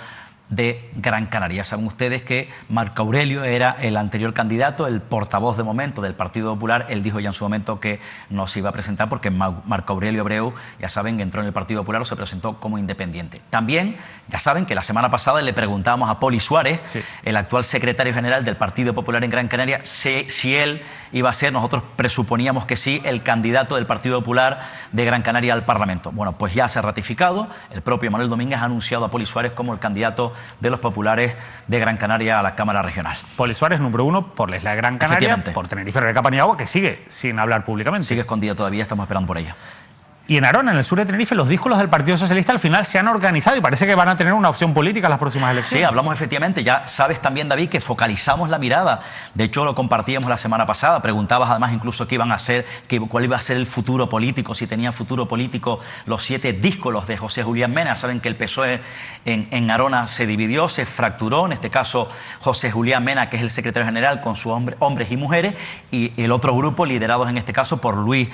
de Gran Canaria. Ya saben ustedes que Marco Aurelio era el anterior candidato, el portavoz de momento del Partido Popular. Él dijo ya en su momento que no se iba a presentar porque Marco Aurelio Abreu, ya saben, entró en el Partido Popular o se presentó como independiente. También, ya saben que la semana pasada le preguntábamos a Poli Suárez, el actual secretario general del Partido Popular en Gran Canaria, si él iba a ser, nosotros presuponíamos que sí, el candidato del Partido Popular de Gran Canaria al Parlamento. Bueno, pues ya se ha ratificado, el propio Manuel Domínguez ha anunciado a Poli Suárez como el candidato de los populares de Gran Canaria a la Cámara Regional. Poli Suárez, número 1 por la isla de Gran Canaria, por Tenerife, Rebeca Paniagua, que sigue sin hablar públicamente. Sigue escondida todavía, estamos esperando por ella. Y en Arona, en el sur de Tenerife, los díscolos del Partido Socialista al final se han organizado y parece que van a tener una opción política en las próximas elecciones. Sí, hablamos efectivamente. Ya sabes también, David, que focalizamos la mirada. De hecho, lo compartíamos la semana pasada. Preguntabas además incluso qué iban a hacer, cuál iba a ser el futuro político, si tenía futuro político los 7 díscolos de José Julián Mena. Saben que el PSOE en Arona se dividió, se fracturó. En este caso, José Julián Mena, que es el secretario general, con sus hombres y mujeres, y el otro grupo, liderados en este caso por Luis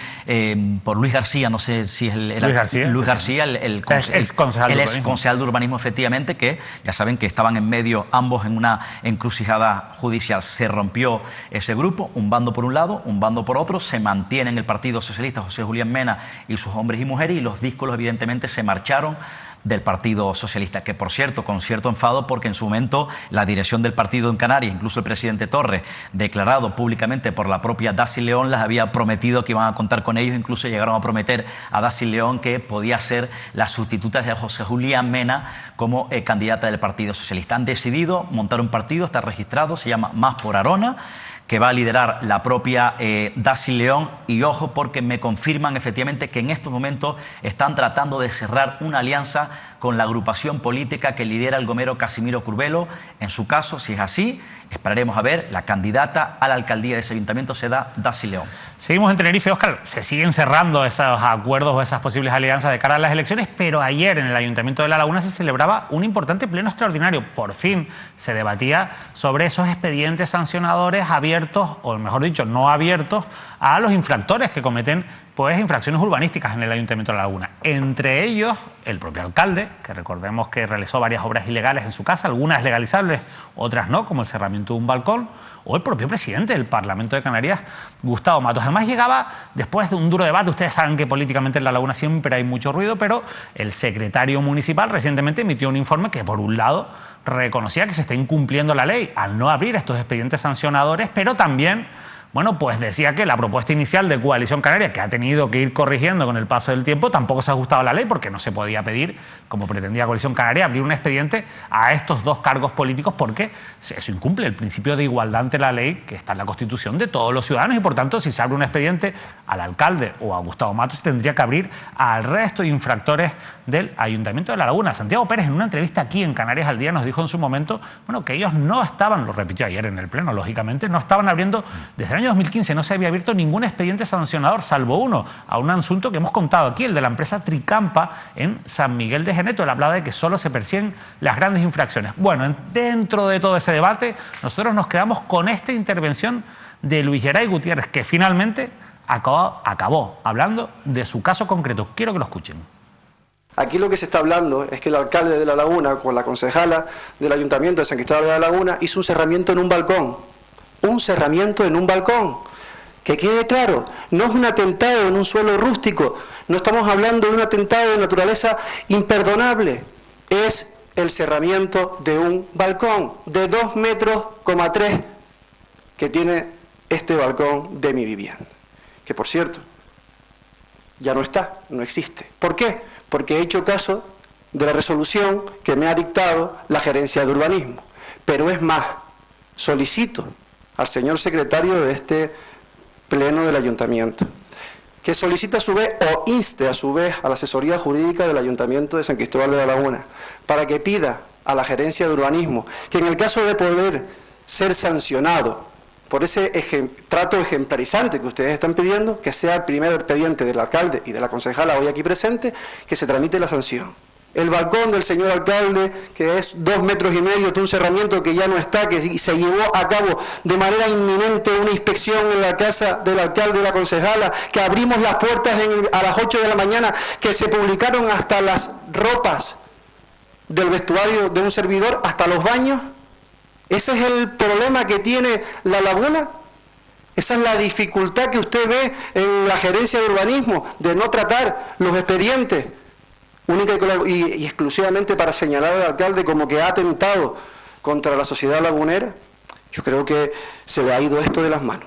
García, no sé si es Luis García, el ex concejal de urbanismo, efectivamente, que ya saben que estaban en medio ambos en una encrucijada judicial. Se rompió ese grupo, un bando por un lado, un bando por otro. Se mantiene en el Partido Socialista José Julián Mena y sus hombres y mujeres, y los díscolos evidentemente se marcharon del Partido Socialista, que por cierto, con cierto enfado, porque en su momento la dirección del partido en Canarias, incluso el presidente Torres, declarado públicamente por la propia Daci León, les había prometido que iban a contar con ellos. Incluso llegaron a prometer a Daci León que podía ser la sustituta de José Julián Mena como candidata del Partido Socialista. Han decidido montar un partido, está registrado, se llama Más por Arona, que va a liderar la propia Daci León. Y ojo, porque me confirman efectivamente que en estos momentos están tratando de cerrar una alianza con la agrupación política que lidera el gomero Casimiro Curbelo. En su caso, si es así, esperaremos a ver, la candidata a la alcaldía de ese ayuntamiento será Daci León. Seguimos en Tenerife, Óscar. Se siguen cerrando esos acuerdos o esas posibles alianzas de cara a las elecciones, pero ayer en el Ayuntamiento de La Laguna se celebraba un importante pleno extraordinario. Por fin se debatía sobre esos expedientes sancionadores abiertos, o mejor dicho, no abiertos, a los infractores que cometen infracciones urbanísticas en el Ayuntamiento de La Laguna. Entre ellos, el propio alcalde, que recordemos que realizó varias obras ilegales en su casa, algunas legalizables, otras no, como el cerramiento de un balcón, o el propio presidente del Parlamento de Canarias, Gustavo Matos. Además llegaba después de un duro debate. Ustedes saben que políticamente en La Laguna siempre hay mucho ruido, pero el secretario municipal recientemente emitió un informe que, por un lado, reconocía que se está incumpliendo la ley al no abrir estos expedientes sancionadores, pero también, bueno, pues decía que la propuesta inicial de Coalición Canaria, que ha tenido que ir corrigiendo con el paso del tiempo, tampoco se ajustaba a la ley, porque no se podía pedir, como pretendía Coalición Canaria, abrir un expediente a estos 2 cargos políticos, porque eso incumple el principio de igualdad ante la ley que está en la Constitución de todos los ciudadanos, y por tanto, si se abre un expediente al alcalde o a Gustavo Matos, se tendría que abrir al resto de infractores del Ayuntamiento de La Laguna. Santiago Pérez, en una entrevista aquí en Canarias al Día, nos dijo en su momento, bueno, que ellos no estaban, lo repitió ayer en el Pleno, lógicamente, no estaban abriendo, desde el año 2015 no se había abierto ningún expediente sancionador, salvo uno, a un asunto que hemos contado aquí, el de la empresa Tricampa en San Miguel de Geneto. Él hablaba de que solo se persiguen las grandes infracciones. Bueno, dentro de todo ese debate, nosotros nos quedamos con esta intervención de Luis Geray Gutiérrez, que finalmente acabó hablando de su caso concreto. Quiero que lo escuchen. Aquí lo que se está hablando es que el alcalde de La Laguna, con la concejala del Ayuntamiento de San Cristóbal de La Laguna, hizo un cerramiento en un balcón. Un cerramiento en un balcón. Que quede claro, no es un atentado en un suelo rústico, no estamos hablando de un atentado de naturaleza imperdonable, es el cerramiento de un balcón de 2,3 metros que tiene este balcón de mi vivienda. Que por cierto, ya no está, no existe. ¿Por qué? Porque he hecho caso de la resolución que me ha dictado la gerencia de urbanismo. Pero es más, solicito al señor secretario de este pleno del ayuntamiento, que solicite a su vez o inste a su vez a la asesoría jurídica del Ayuntamiento de San Cristóbal de La Laguna para que pida a la gerencia de urbanismo que en el caso de poder ser sancionado por ese trato ejemplarizante que ustedes están pidiendo, que sea el primer expediente del alcalde y de la concejala hoy aquí presente, que se tramite la sanción. El balcón del señor alcalde, que es 2,5 metros de un cerramiento que ya no está, que se llevó a cabo de manera inminente una inspección en la casa del alcalde y la concejala, que abrimos las puertas a las 8 de la mañana, que se publicaron hasta las ropas del vestuario de un servidor, hasta los baños. Ese es el problema que tiene La Laguna. Esa es la dificultad que usted ve en la gerencia de urbanismo, de no tratar los expedientes única y exclusivamente para señalar al alcalde como que ha atentado contra la sociedad lagunera. Yo creo que se le ha ido esto de las manos.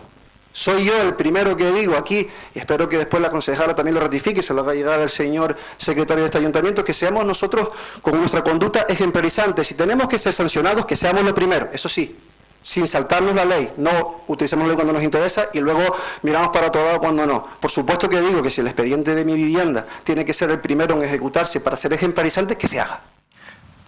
Soy yo el primero que digo aquí, y espero que después la concejala también lo ratifique y se lo va a llegar al señor secretario de este ayuntamiento, que seamos nosotros con nuestra conducta ejemplarizante. Si tenemos que ser sancionados, que seamos los primeros, eso sí, sin saltarnos la ley. No utilizamos la ley cuando nos interesa y luego miramos para otro lado cuando no. Por supuesto que digo que si el expediente de mi vivienda tiene que ser el primero en ejecutarse para ser ejemplarizante, que se haga.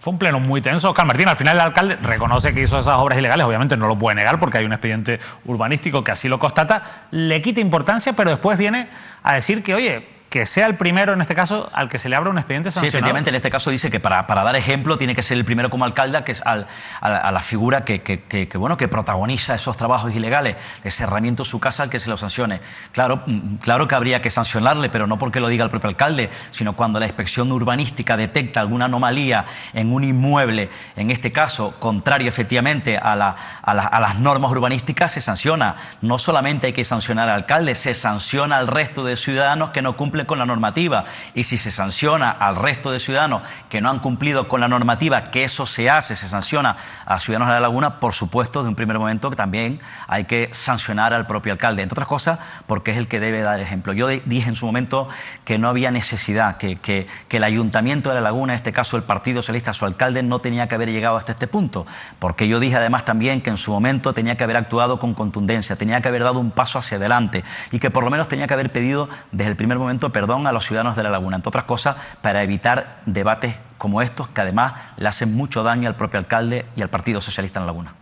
Fue un pleno muy tenso. Óscar Martín, al final el alcalde reconoce que hizo esas obras ilegales, obviamente no lo puede negar porque hay un expediente urbanístico que así lo constata, le quita importancia, pero después viene a decir que, oye, que sea el primero, en este caso, al que se le abra un expediente sancionado. Sí, efectivamente, en este caso dice que para dar ejemplo tiene que ser el primero como alcalde, que es a la figura que protagoniza esos trabajos ilegales, de cerramiento de su casa, al que se lo sancione. Claro que habría que sancionarle, pero no porque lo diga el propio alcalde, sino cuando la inspección urbanística detecta alguna anomalía en un inmueble, en este caso, contrario efectivamente a las normas urbanísticas, se sanciona. No solamente hay que sancionar al alcalde, se sanciona al resto de ciudadanos que no cumplen con la normativa, y si se sanciona al resto de ciudadanos que no han cumplido con la normativa, que eso se hace, se sanciona a ciudadanos de La Laguna, por supuesto, de un primer momento que también hay que sancionar al propio alcalde, entre otras cosas porque es el que debe dar ejemplo. Yo dije en su momento que no había necesidad, que el Ayuntamiento de La Laguna, en este caso el Partido Socialista, su alcalde, no tenía que haber llegado hasta este punto, porque yo dije además también que en su momento tenía que haber actuado con contundencia, tenía que haber dado un paso hacia adelante y que por lo menos tenía que haber pedido desde el primer momento perdón a los ciudadanos de La Laguna, entre otras cosas, para evitar debates como estos que además le hacen mucho daño al propio alcalde y al Partido Socialista en La Laguna.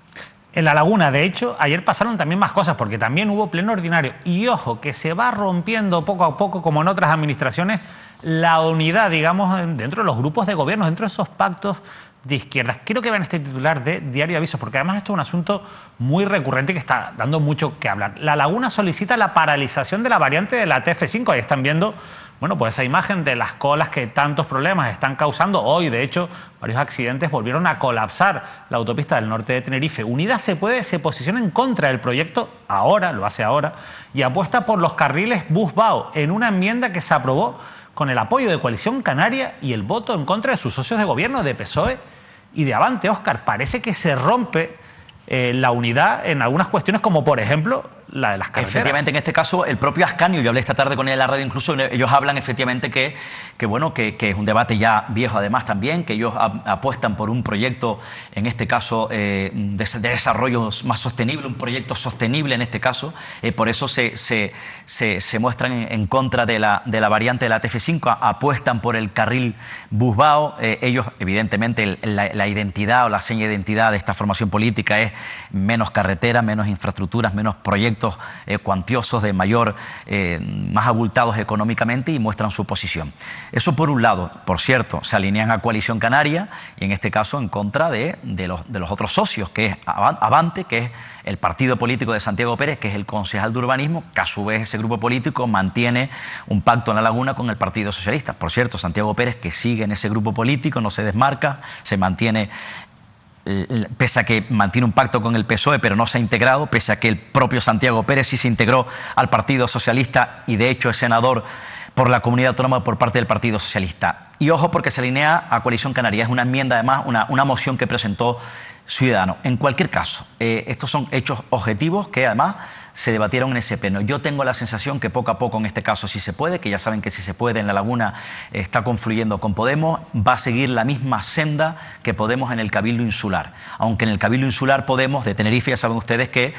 En La Laguna, de hecho, ayer pasaron también más cosas, porque también hubo pleno ordinario. Y ojo, que se va rompiendo poco a poco, como en otras administraciones, la unidad, digamos, dentro de los grupos de gobierno, dentro de esos pactos de izquierdas. Quiero que vean este titular de Diario de Avisos, porque además esto es un asunto muy recurrente que está dando mucho que hablar. La Laguna solicita la paralización de la variante de la TF5. Ahí están viendo, bueno, pues esa imagen de las colas que tantos problemas están causando. Hoy, de hecho, varios accidentes volvieron a colapsar la autopista del norte de Tenerife. Unidas se posiciona en contra del proyecto, lo hace ahora, y apuesta por los carriles Bus-Bao en una enmienda que se aprobó con el apoyo de Coalición Canaria y el voto en contra de sus socios de gobierno, de PSOE y de Avante. Óscar, parece que se rompe la unidad en algunas cuestiones, como por ejemplo la de las carreteras. Efectivamente, en este caso, el propio Ascanio, yo hablé esta tarde con él en la radio, incluso ellos hablan efectivamente que es un debate ya viejo además también, que ellos apuestan por un proyecto, en este caso, de desarrollo más sostenible, un proyecto sostenible en este caso, por eso se muestran en contra de la variante de la TF5, apuestan por el carril Bus-Bao. Ellos, evidentemente, la identidad o la seña de identidad de esta formación política es menos carretera, menos infraestructuras, menos proyectos cuantiosos de más abultados económicamente, y muestran su posición. Eso por un lado. Por cierto, se alinean a Coalición Canaria y en este caso en contra de los otros socios, que es Avante, que es el partido político de Santiago Pérez, que es el concejal de urbanismo, que a su vez ese grupo político mantiene un pacto en La Laguna con el Partido Socialista. Por cierto, Santiago Pérez, que sigue en ese grupo político, no se desmarca, se mantiene, pese a que mantiene un pacto con el PSOE, pero no se ha integrado, pese a que el propio Santiago Pérez sí se integró al Partido Socialista y de hecho es senador por la Comunidad Autónoma por parte del Partido Socialista. Y ojo, porque se alinea a Coalición Canaria, es una enmienda además, una moción que presentó Ciudadanos. En cualquier caso, estos son hechos objetivos que además se debatieron en ese pleno. Yo tengo la sensación que poco a poco, en este caso, Si se puede, que ya saben que Si se puede en La Laguna está confluyendo con Podemos, va a seguir la misma senda que Podemos en el Cabildo Insular. Aunque en el Cabildo Insular Podemos de Tenerife, ya saben ustedes que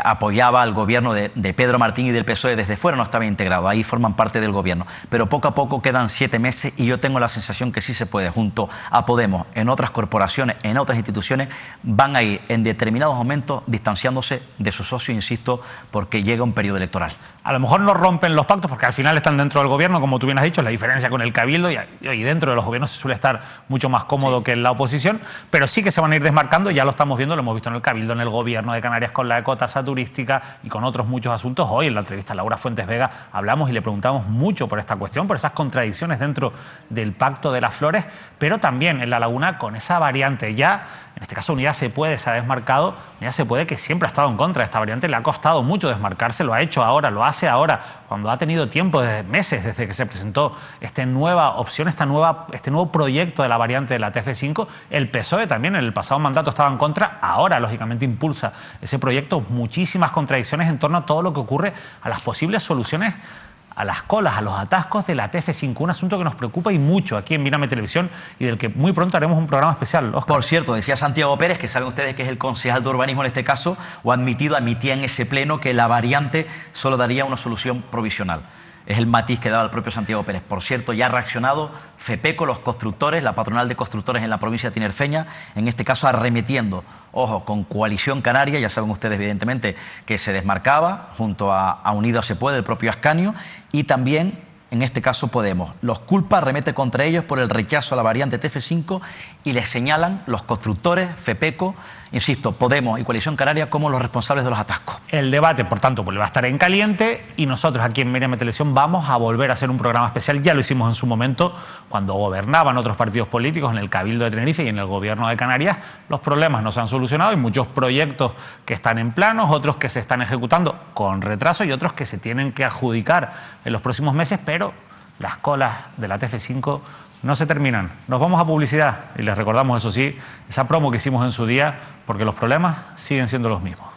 apoyaba al gobierno de Pedro Martín y del PSOE desde fuera, no estaba integrado, ahí forman parte del gobierno. Pero poco a poco quedan 7 meses y yo tengo la sensación que Si se puede, junto a Podemos, en otras corporaciones, en otras instituciones, van a ir en determinados momentos distanciándose de sus socios, insisto, porque llega un periodo electoral. A lo mejor no rompen los pactos porque al final están dentro del gobierno, como tú bien has dicho, la diferencia con el Cabildo, y dentro de los gobiernos se suele estar mucho más cómodo que en la oposición, pero sí que se van a ir desmarcando, ya lo estamos viendo, lo hemos visto en el Cabildo, en el gobierno de Canarias con la ecotasa turística y con otros muchos asuntos. Hoy en la entrevista a Laura Fuentes Vega hablamos y le preguntamos mucho por esta cuestión, por esas contradicciones dentro del Pacto de las Flores, pero también en La Laguna con esa variante ya. En este caso, Unidad se puede, se ha desmarcado. Unidad se puede, que siempre ha estado en contra de esta variante, le ha costado mucho desmarcarse, lo ha hecho ahora, lo hace ahora, cuando ha tenido tiempo, desde meses, desde que se presentó esta nueva opción, este nuevo proyecto de la variante de la TF5. El PSOE también en el pasado mandato estaba en contra, ahora lógicamente impulsa ese proyecto. Muchísimas contradicciones en torno a todo lo que ocurre, a las posibles soluciones a las colas, a los atascos de la TF5, un asunto que nos preocupa y mucho aquí en Mírame Televisión y del que muy pronto haremos un programa especial. Oscar. Por cierto, decía Santiago Pérez, que saben ustedes que es el concejal de urbanismo en este caso, admitía en ese pleno que la variante solo daría una solución provisional. Es el matiz que daba el propio Santiago Pérez. Por cierto, ya ha reaccionado FEPECO, los constructores, la patronal de constructores en la provincia de tinerfeña, en este caso arremetiendo, ojo, con Coalición Canaria, ya saben ustedes evidentemente que se desmarcaba, junto a Unidos se puede, el propio Ascanio, y también, en este caso, Podemos. Los culpa, arremete contra ellos por el rechazo a la variante TF5 y les señalan los constructores, FEPECO, insisto, Podemos y Coalición Canaria como los responsables de los atascos. El debate, por tanto, vuelve a estar en caliente y nosotros aquí en Mírame Televisión vamos a volver a hacer un programa especial. Ya lo hicimos en su momento cuando gobernaban otros partidos políticos en el Cabildo de Tenerife y en el Gobierno de Canarias. Los problemas no se han solucionado. Hay muchos proyectos que están en planos, otros que se están ejecutando con retraso y otros que se tienen que adjudicar en los próximos meses, pero las colas de la TF5 no se terminan. Nos vamos a publicidad y les recordamos, eso sí, esa promo que hicimos en su día, porque los problemas siguen siendo los mismos.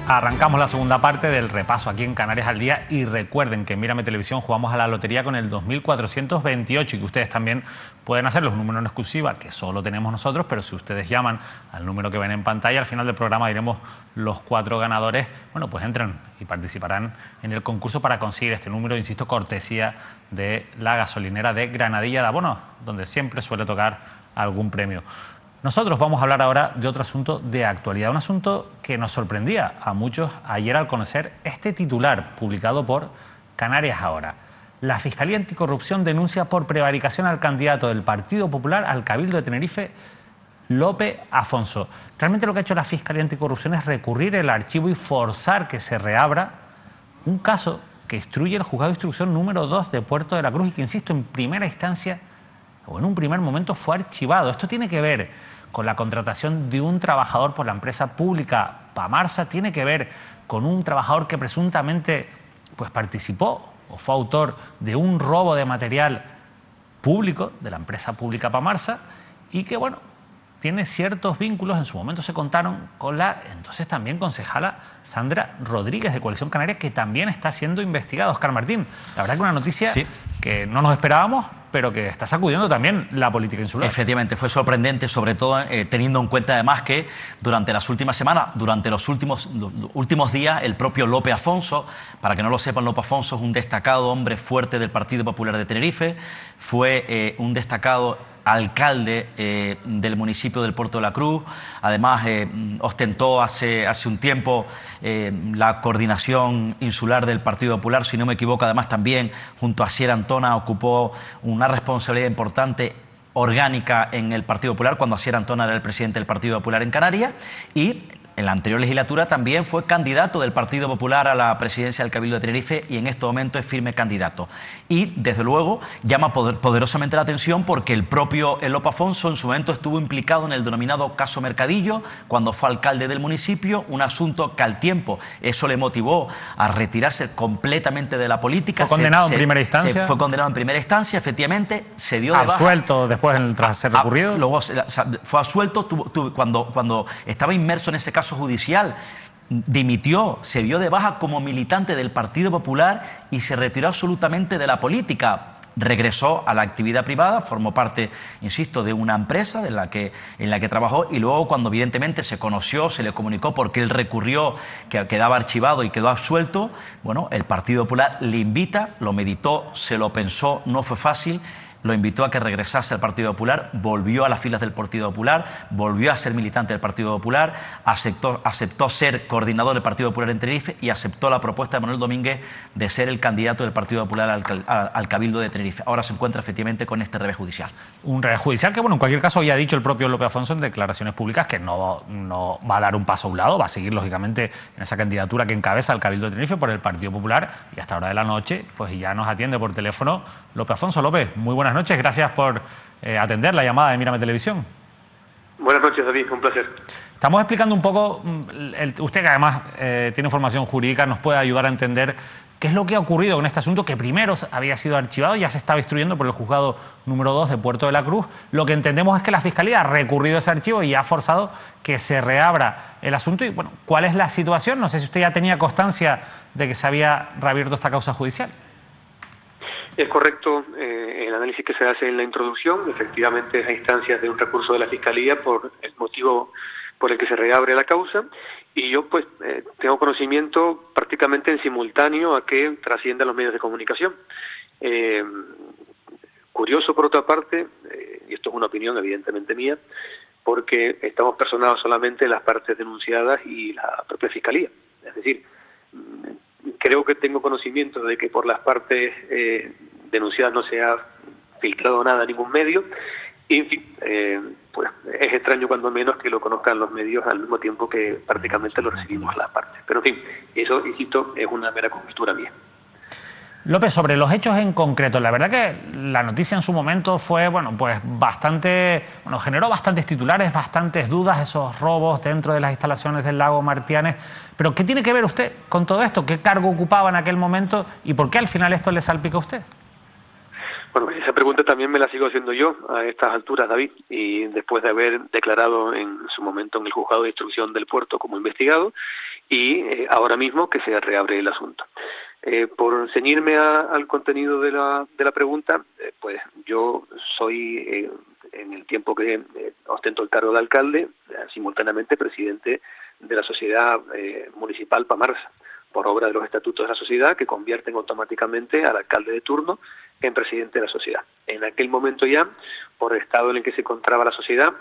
Arrancamos la segunda parte del repaso aquí en Canarias al Día y recuerden que en Mírame Televisión jugamos a la lotería con el 2428 y que ustedes también pueden hacerlo. Es un número en exclusiva que solo tenemos nosotros, pero si ustedes llaman al número que ven en pantalla, al final del programa diremos los 4 ganadores. Bueno, pues entran y participarán en el concurso para conseguir este número, insisto, cortesía de la gasolinera de Granadilla de Abono, donde siempre suele tocar algún premio. Nosotros vamos a hablar ahora de otro asunto de actualidad, un asunto que nos sorprendía a muchos ayer al conocer este titular publicado por Canarias Ahora. La Fiscalía Anticorrupción denuncia por prevaricación al candidato del Partido Popular al Cabildo de Tenerife, Lope Afonso. Realmente lo que ha hecho la Fiscalía Anticorrupción es recurrir el archivo y forzar que se reabra un caso que instruye el Juzgado de Instrucción número 2 de Puerto de la Cruz y que, insisto, en primera instancia o en un primer momento fue archivado. Esto tiene que ver con la contratación de un trabajador por la empresa pública Pamarsa, tiene que ver con un trabajador que presuntamente pues, participó o fue autor de un robo de material público de la empresa pública Pamarsa y que, bueno, tiene ciertos vínculos, en su momento se contaron con la entonces también concejala Sandra Rodríguez de Coalición Canaria, que también está siendo investigada. Óscar Martín, la verdad que una noticia que no nos esperábamos, pero que está sacudiendo también la política insular. Efectivamente, fue sorprendente, sobre todo teniendo en cuenta además que durante las últimas semanas, durante los últimos días, el propio Lope Afonso, para que no lo sepan, Lope Afonso es un destacado hombre fuerte del Partido Popular de Tenerife, fue un destacado alcalde del municipio del Puerto de la Cruz, además ostentó hace un tiempo la coordinación insular del Partido Popular, si no me equivoco, además también junto a Asier Antona ocupó una responsabilidad importante orgánica en el Partido Popular cuando Asier Antona era el presidente del Partido Popular en Canarias y en la anterior legislatura también fue candidato del Partido Popular a la presidencia del Cabildo de Tenerife y en este momento es firme candidato. Y, desde luego, llama poderosamente la atención porque el propio Lope Afonso en su momento estuvo implicado en el denominado caso Mercadillo cuando fue alcalde del municipio, un asunto que al tiempo eso le motivó a retirarse completamente de la política. ¿Fue condenado en primera instancia? Fue condenado en primera instancia, efectivamente, se dio de baja. ¿Absuelto después tras ser recurrido? Luego fue absuelto cuando estaba inmerso en ese caso judicial, dimitió, se dio de baja como militante del Partido Popular y se retiró absolutamente de la política. regresó a la actividad privada, formó parte, insisto, de una empresa en la que trabajó, y luego cuando evidentemente se conoció, se le comunicó porque él recurrió, que quedaba archivado y quedó absuelto, bueno, el Partido Popular le invita, lo meditó, se lo pensó, no fue fácil, lo invitó a que regresase al Partido Popular, volvió a las filas del Partido Popular, volvió a ser militante del Partido Popular, aceptó ser coordinador del Partido Popular en Tenerife y aceptó la propuesta de Manuel Domínguez de ser el candidato del Partido Popular al Cabildo de Tenerife. Ahora se encuentra efectivamente con este revés judicial. Un revés judicial que, bueno, en cualquier caso ya ha dicho el propio Lope Afonso en declaraciones públicas que no va a dar un paso a un lado, va a seguir lógicamente en esa candidatura que encabeza el Cabildo de Tenerife por el Partido Popular, y hasta ahora de la noche pues ya nos atiende por teléfono Lope Afonso. Lope, muy buenas noches, gracias por atender la llamada de Mírame Televisión. Buenas noches, David, un placer. Estamos explicando un poco, usted que además tiene formación jurídica, nos puede ayudar a entender qué es lo que ha ocurrido con este asunto, que primero había sido archivado y ya se estaba instruyendo por el juzgado número 2 de Puerto de la Cruz. Lo que entendemos es que la Fiscalía ha recurrido a ese archivo y ha forzado que se reabra el asunto. Y bueno, ¿cuál es la situación? No sé si usted ya tenía constancia de que se había reabierto esta causa judicial. Es correcto el análisis que se hace en la introducción. Efectivamente, es a instancias de un recurso de la Fiscalía por el motivo por el que se reabre la causa, y yo pues tengo conocimiento prácticamente en simultáneo a que trascienda los medios de comunicación. Curioso, por otra parte, y esto es una opinión evidentemente mía, porque estamos personados solamente las partes denunciadas y la propia Fiscalía. Es decir, creo que tengo conocimiento de que por las partes denunciadas no se ha filtrado nada a ningún medio. Y, en fin, pues es extraño cuando menos que lo conozcan los medios al mismo tiempo que prácticamente lo recibimos las partes. Pero, en fin, eso, insisto, es una mera conjetura mía. López, sobre los hechos en concreto, la verdad que la noticia en su momento fue, bueno, pues generó bastantes titulares, bastantes dudas, esos robos dentro de las instalaciones del lago Martianes. Pero ¿qué tiene que ver usted con todo esto? ¿Qué cargo ocupaba en aquel momento y por qué al final esto le salpica a usted? Bueno, esa pregunta también me la sigo haciendo yo a estas alturas, David, y después de haber declarado en su momento en el juzgado de instrucción del puerto como investigado, y ahora mismo que se reabre el asunto. Por ceñirme al contenido de la pregunta, pues yo soy, en el tiempo que ostento el cargo de alcalde, simultáneamente presidente de la Sociedad Municipal Pamarsa, por obra de los estatutos de la sociedad que convierten automáticamente al alcalde de turno en presidente de la sociedad. En aquel momento ya, por el estado en el que se encontraba la sociedad,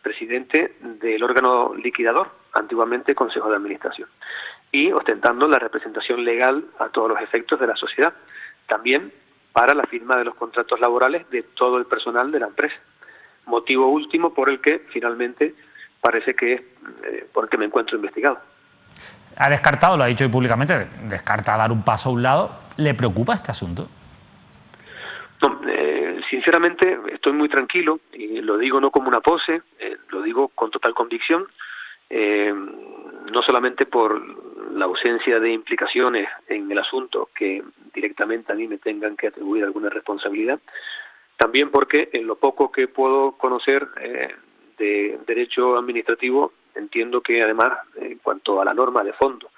presidente del órgano liquidador, antiguamente Consejo de Administración, y ostentando la representación legal a todos los efectos de la sociedad, también para la firma de los contratos laborales de todo el personal de la empresa. Motivo último por el que finalmente parece que es por el que me encuentro investigado. Ha descartado, lo ha dicho hoy públicamente, descarta dar un paso a un lado. ¿Le preocupa este asunto? No, sinceramente estoy muy tranquilo, y lo digo no como una pose, lo digo con total convicción, no solamente por la ausencia de implicaciones en el asunto que directamente a mí me tengan que atribuir alguna responsabilidad, también porque en lo poco que puedo conocer de derecho administrativo, entiendo que además, en cuanto a la norma de fondo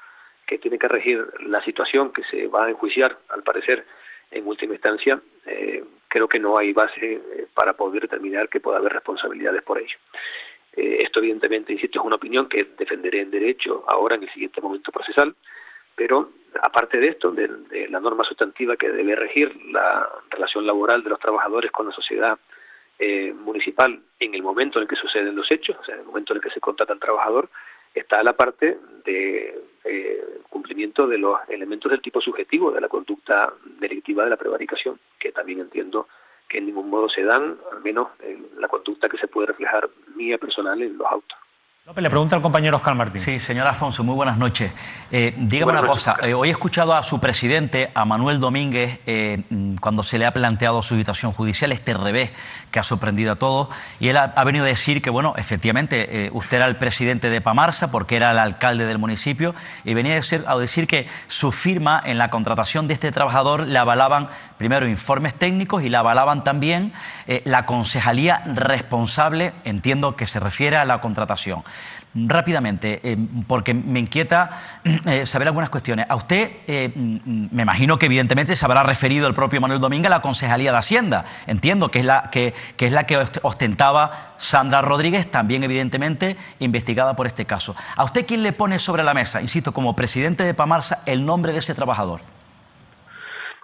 que tiene que regir la situación que se va a enjuiciar, al parecer, en última instancia, creo que no hay base para poder determinar que pueda haber responsabilidades por ello. Esto, evidentemente, insisto, es una opinión que defenderé en derecho ahora en el siguiente momento procesal, pero aparte de esto, de la norma sustantiva que debe regir la relación laboral de los trabajadores con la sociedad municipal en el momento en el que suceden los hechos, o sea, en el momento en el que se contrata al trabajador, está la parte de cumplimiento de los elementos del tipo subjetivo de la conducta delictiva de la prevaricación, que también entiendo que en ningún modo se dan, al menos en la conducta que se puede reflejar mía personal en los autos. López, le pregunta al compañero Oscar Martín. Sí, señor Afonso, muy buenas noches. Dígame una cosa, hoy he escuchado a su presidente, a Manuel Domínguez, cuando se le ha planteado su situación judicial, este revés que ha sorprendido a todos, y él ha venido a decir que, bueno, efectivamente, usted era el presidente de Pamarsa porque era el alcalde del municipio, y venía a decir que su firma en la contratación de este trabajador le avalaban primero informes técnicos y le avalaban también la concejalía responsable, entiendo que se refiere a la contratación. Rápidamente, porque me inquieta saber algunas cuestiones. A usted, me imagino que evidentemente se habrá referido el propio Manuel Domínguez a la Concejalía de Hacienda. Entiendo que es la que ostentaba Sandra Rodríguez, también evidentemente investigada por este caso. ¿A usted quién le pone sobre la mesa, insisto, como presidente de Pamarsa, el nombre de ese trabajador?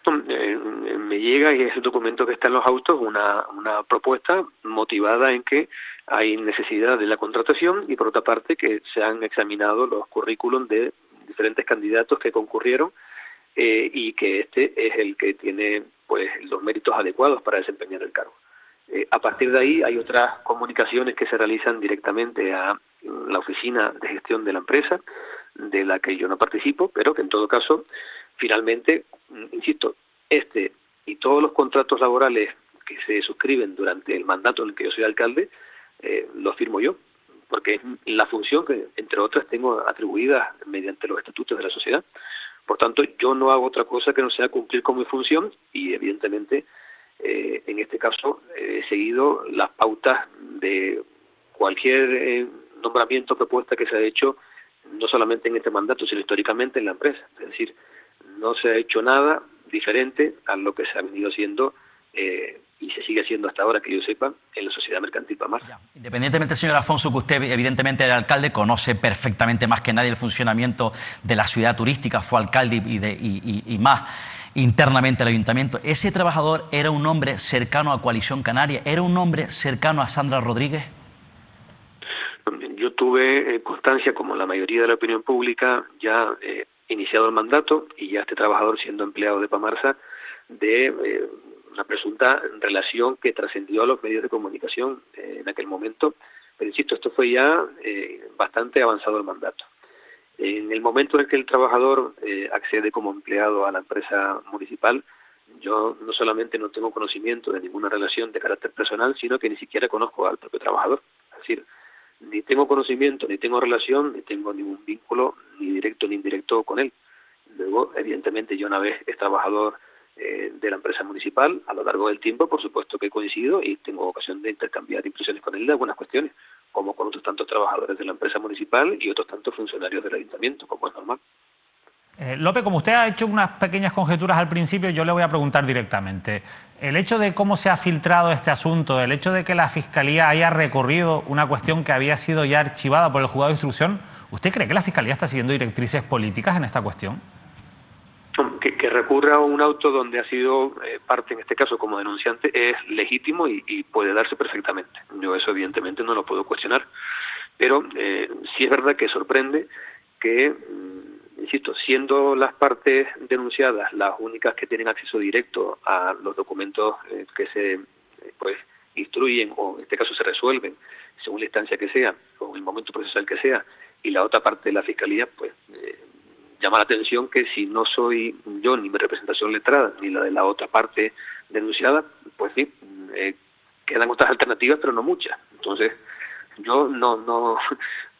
Me llega, y es el documento que está en los autos, una propuesta motivada en que hay necesidad de la contratación y, por otra parte, que se han examinado los currículums de diferentes candidatos que concurrieron y que este es el que tiene pues los méritos adecuados para desempeñar el cargo. A partir de ahí hay otras comunicaciones que se realizan directamente a la oficina de gestión de la empresa, de la que yo no participo, pero que en todo caso, finalmente, insisto, este y todos los contratos laborales que se suscriben durante el mandato en el que yo soy alcalde, lo firmo yo, porque es la función que, entre otras, tengo atribuida mediante los estatutos de la sociedad. Por tanto, yo no hago otra cosa que no sea cumplir con mi función y, evidentemente, en este caso, he seguido las pautas de cualquier nombramiento o propuesta que se ha hecho, no solamente en este mandato, sino históricamente en la empresa. Es decir, no se ha hecho nada diferente a lo que se ha venido haciendo y se sigue haciendo hasta ahora, que yo sepa, en la Sociedad Mercantil Pamarsa. Independientemente, señor Afonso, que usted evidentemente era alcalde, conoce perfectamente más que nadie el funcionamiento de la ciudad turística, fue alcalde y más internamente al ayuntamiento. ¿Ese trabajador era un hombre cercano a Coalición Canaria? ¿Era un hombre cercano a Sandra Rodríguez? Yo tuve constancia, como la mayoría de la opinión pública, ya iniciado el mandato y ya este trabajador siendo empleado de Pamarsa, de una presunta relación que trascendió a los medios de comunicación en aquel momento, pero insisto, esto fue ya bastante avanzado el mandato. En el momento en que el trabajador accede como empleado a la empresa municipal, yo no solamente no tengo conocimiento de ninguna relación de carácter personal, sino que ni siquiera conozco al propio trabajador. Es decir, ni tengo conocimiento, ni tengo relación, ni tengo ningún vínculo, ni directo ni indirecto con él. Luego, evidentemente, yo una vez es trabajador de la empresa municipal, a lo largo del tiempo, por supuesto que he coincidido y tengo ocasión de intercambiar impresiones con él de algunas cuestiones, como con otros tantos trabajadores de la empresa municipal y otros tantos funcionarios del ayuntamiento, como es normal. López, como usted ha hecho unas pequeñas conjeturas al principio, yo le voy a preguntar directamente. El hecho de cómo se ha filtrado este asunto, el hecho de que la Fiscalía haya recorrido una cuestión que había sido ya archivada por el juzgado de instrucción, ¿usted cree que la Fiscalía está siguiendo directrices políticas en esta cuestión? Que recurra a un auto donde ha sido parte, en este caso, como denunciante, es legítimo y puede darse perfectamente. Yo eso, evidentemente, no lo puedo cuestionar. Pero sí es verdad que sorprende que, insisto, siendo las partes denunciadas las únicas que tienen acceso directo a los documentos que se instruyen o, en este caso, se resuelven, según la instancia que sea o el momento procesal que sea, y la otra parte de la Fiscalía, pues llama la atención que si no soy yo, ni mi representación letrada, ni la de la otra parte denunciada, pues sí, quedan otras alternativas, pero no muchas. Entonces, yo no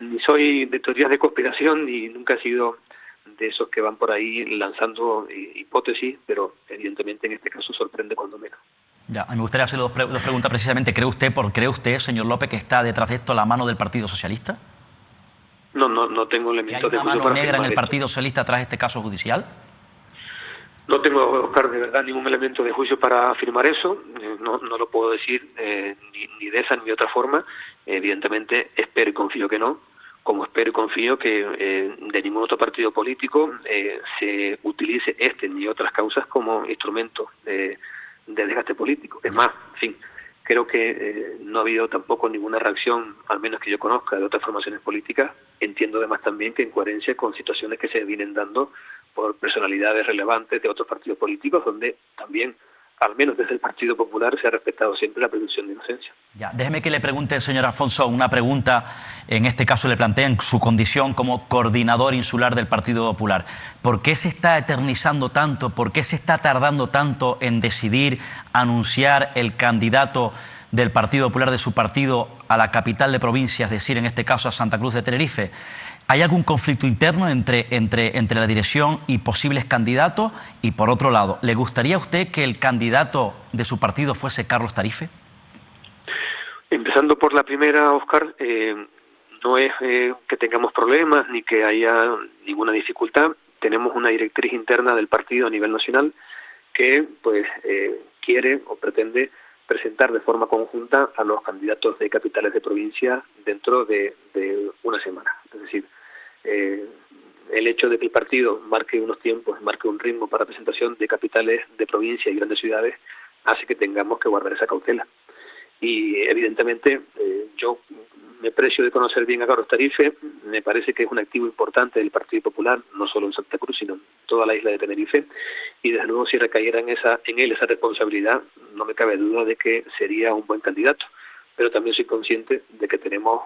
ni soy de teorías de conspiración, ni nunca he sido de esos que van por ahí lanzando hipótesis, pero evidentemente en este caso sorprende cuando menos. Ya, me gustaría hacerle dos preguntas precisamente. ¿Cree usted, señor López, que está detrás de esto la mano del Partido Socialista? No tengo elementos de juicio. ¿Hay una mano negra en el Partido Socialista tras este caso judicial? No tengo, Oscar, de verdad ningún elemento de juicio para afirmar eso. No lo puedo decir ni de esa ni de otra forma. Evidentemente espero y confío que no, como espero y confío que de ningún otro partido político se utilice este ni otras causas como instrumento de desgaste político. Es más, en fin, creo que no ha habido tampoco ninguna reacción, al menos que yo conozca, de otras formaciones políticas. Entiendo además también que en coherencia con situaciones que se vienen dando por personalidades relevantes de otros partidos políticos, donde también, al menos desde el Partido Popular, se ha respetado siempre la presunción de inocencia. Ya, déjeme que le pregunte, señor Afonso, una pregunta. En este caso le plantea en su condición como coordinador insular del Partido Popular. ¿Por qué se está eternizando tanto? ¿Por qué se está tardando tanto en decidir anunciar el candidato del Partido Popular de su partido a la capital de provincia, es decir, en este caso a Santa Cruz de Tenerife? ¿Hay algún conflicto interno entre la dirección y posibles candidatos? Y por otro lado, ¿le gustaría a usted que el candidato de su partido fuese Carlos Tarife? Empezando por la primera, Óscar, no es que tengamos problemas ni que haya ninguna dificultad. Tenemos una directriz interna del partido a nivel nacional que pues quiere o pretende presentar de forma conjunta a los candidatos de capitales de provincia dentro de una semana. Es decir, el hecho de que el partido marque unos tiempos, marque un ritmo para presentación de capitales de provincia y grandes ciudades hace que tengamos que guardar esa cautela. Y evidentemente yo me precio de conocer bien a Carlos Tarife, me parece que es un activo importante del Partido Popular, no solo en Santa Cruz, sino en toda la isla de Tenerife, y desde luego si recayera en él esa responsabilidad, no me cabe duda de que sería un buen candidato. Pero también soy consciente de que tenemos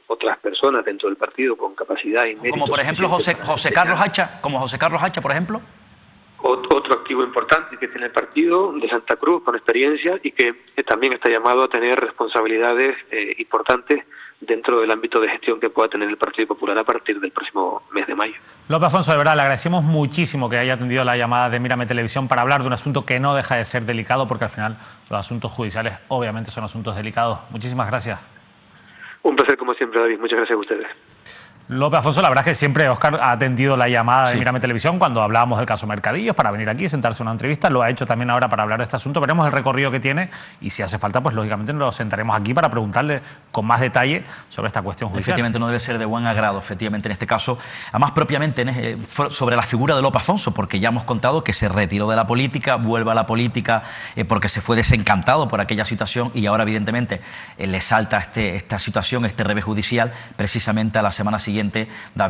otras personas dentro del partido con capacidad y mérito. Como por ejemplo José Carlos Hacha, por ejemplo. Otro activo importante que tiene el partido de Santa Cruz con experiencia y que también está llamado a tener responsabilidades importantes dentro del ámbito de gestión que pueda tener el Partido Popular a partir del próximo mes de mayo. López Afonso, de verdad, le agradecemos muchísimo que haya atendido la llamada de Mírame Televisión para hablar de un asunto que no deja de ser delicado, porque al final los asuntos judiciales obviamente son asuntos delicados. Muchísimas gracias. Un placer como siempre, David. Muchas gracias a ustedes. López Afonso, la verdad es que siempre Óscar ha atendido la llamada de Mírame Televisión cuando hablábamos del caso Mercadillos para venir aquí y sentarse en una entrevista. Lo ha hecho también ahora para hablar de este asunto. Veremos el recorrido que tiene y si hace falta, pues lógicamente nos sentaremos aquí para preguntarle con más detalle sobre esta cuestión judicial. Efectivamente no debe ser de buen agrado, efectivamente, en este caso. Además, propiamente sobre la figura de López Afonso, porque ya hemos contado que se retiró de la política, vuelve a la política porque se fue desencantado por aquella situación y ahora, evidentemente, le salta esta situación, este revés judicial, precisamente a la semana siguiente, a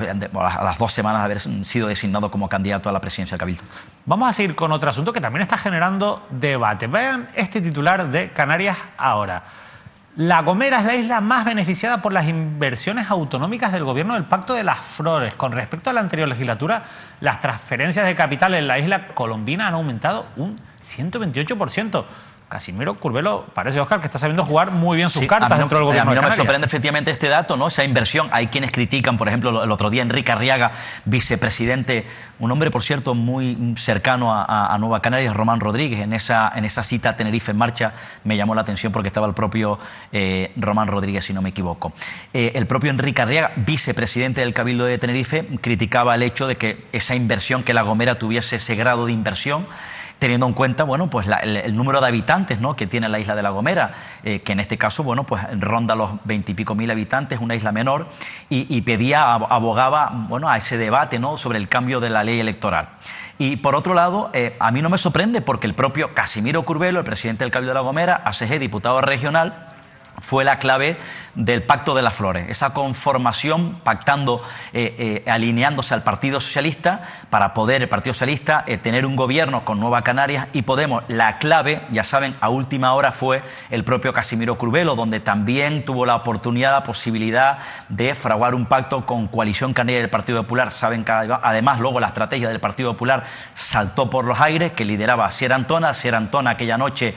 las 2 semanas de haber sido designado como candidato a la presidencia del Cabildo. Vamos a seguir con otro asunto que también está generando debate. Vean este titular de Canarias Ahora. La Gomera es la isla más beneficiada por las inversiones autonómicas del gobierno del Pacto de las Flores. Con respecto a la anterior legislatura, las transferencias de capital en la isla colombina han aumentado un 128%. Casimiro Curbelo, parece, Óscar, que está sabiendo jugar muy bien sus cartas dentro del gobierno de Canarias. A mí no me sorprende efectivamente este dato, ¿no? Esa inversión. Hay quienes critican, por ejemplo, el otro día Enrique Arriaga, vicepresidente, un hombre, por cierto, muy cercano a Nueva Canarias, Román Rodríguez. En esa cita Tenerife en Marcha me llamó la atención porque estaba el propio Román Rodríguez, si no me equivoco. El propio Enrique Arriaga, vicepresidente del Cabildo de Tenerife, criticaba el hecho de que esa inversión, que La Gomera tuviese ese grado de inversión, teniendo en cuenta, bueno, pues el número de habitantes, ¿no?, que tiene la isla de La Gomera, que en este caso, bueno, pues ronda los 20 y pico mil habitantes, una isla menor, y abogaba, bueno, a ese debate, ¿no?, sobre el cambio de la ley electoral. Y por otro lado, a mí no me sorprende porque el propio Casimiro Curbelo, el presidente del Cabildo de La Gomera, ACG, diputado regional, fue la clave del Pacto de las Flores, esa conformación pactando, alineándose al Partido Socialista para poder, el Partido Socialista, tener un gobierno con Nueva Canarias y Podemos. La clave, ya saben, a última hora fue el propio Casimiro Curbelo, donde también tuvo la oportunidad, la posibilidad de fraguar un pacto con Coalición Canaria del Partido Popular. Saben que además luego la estrategia del Partido Popular saltó por los aires, que lideraba Sierra Antona. Sierra Antona aquella noche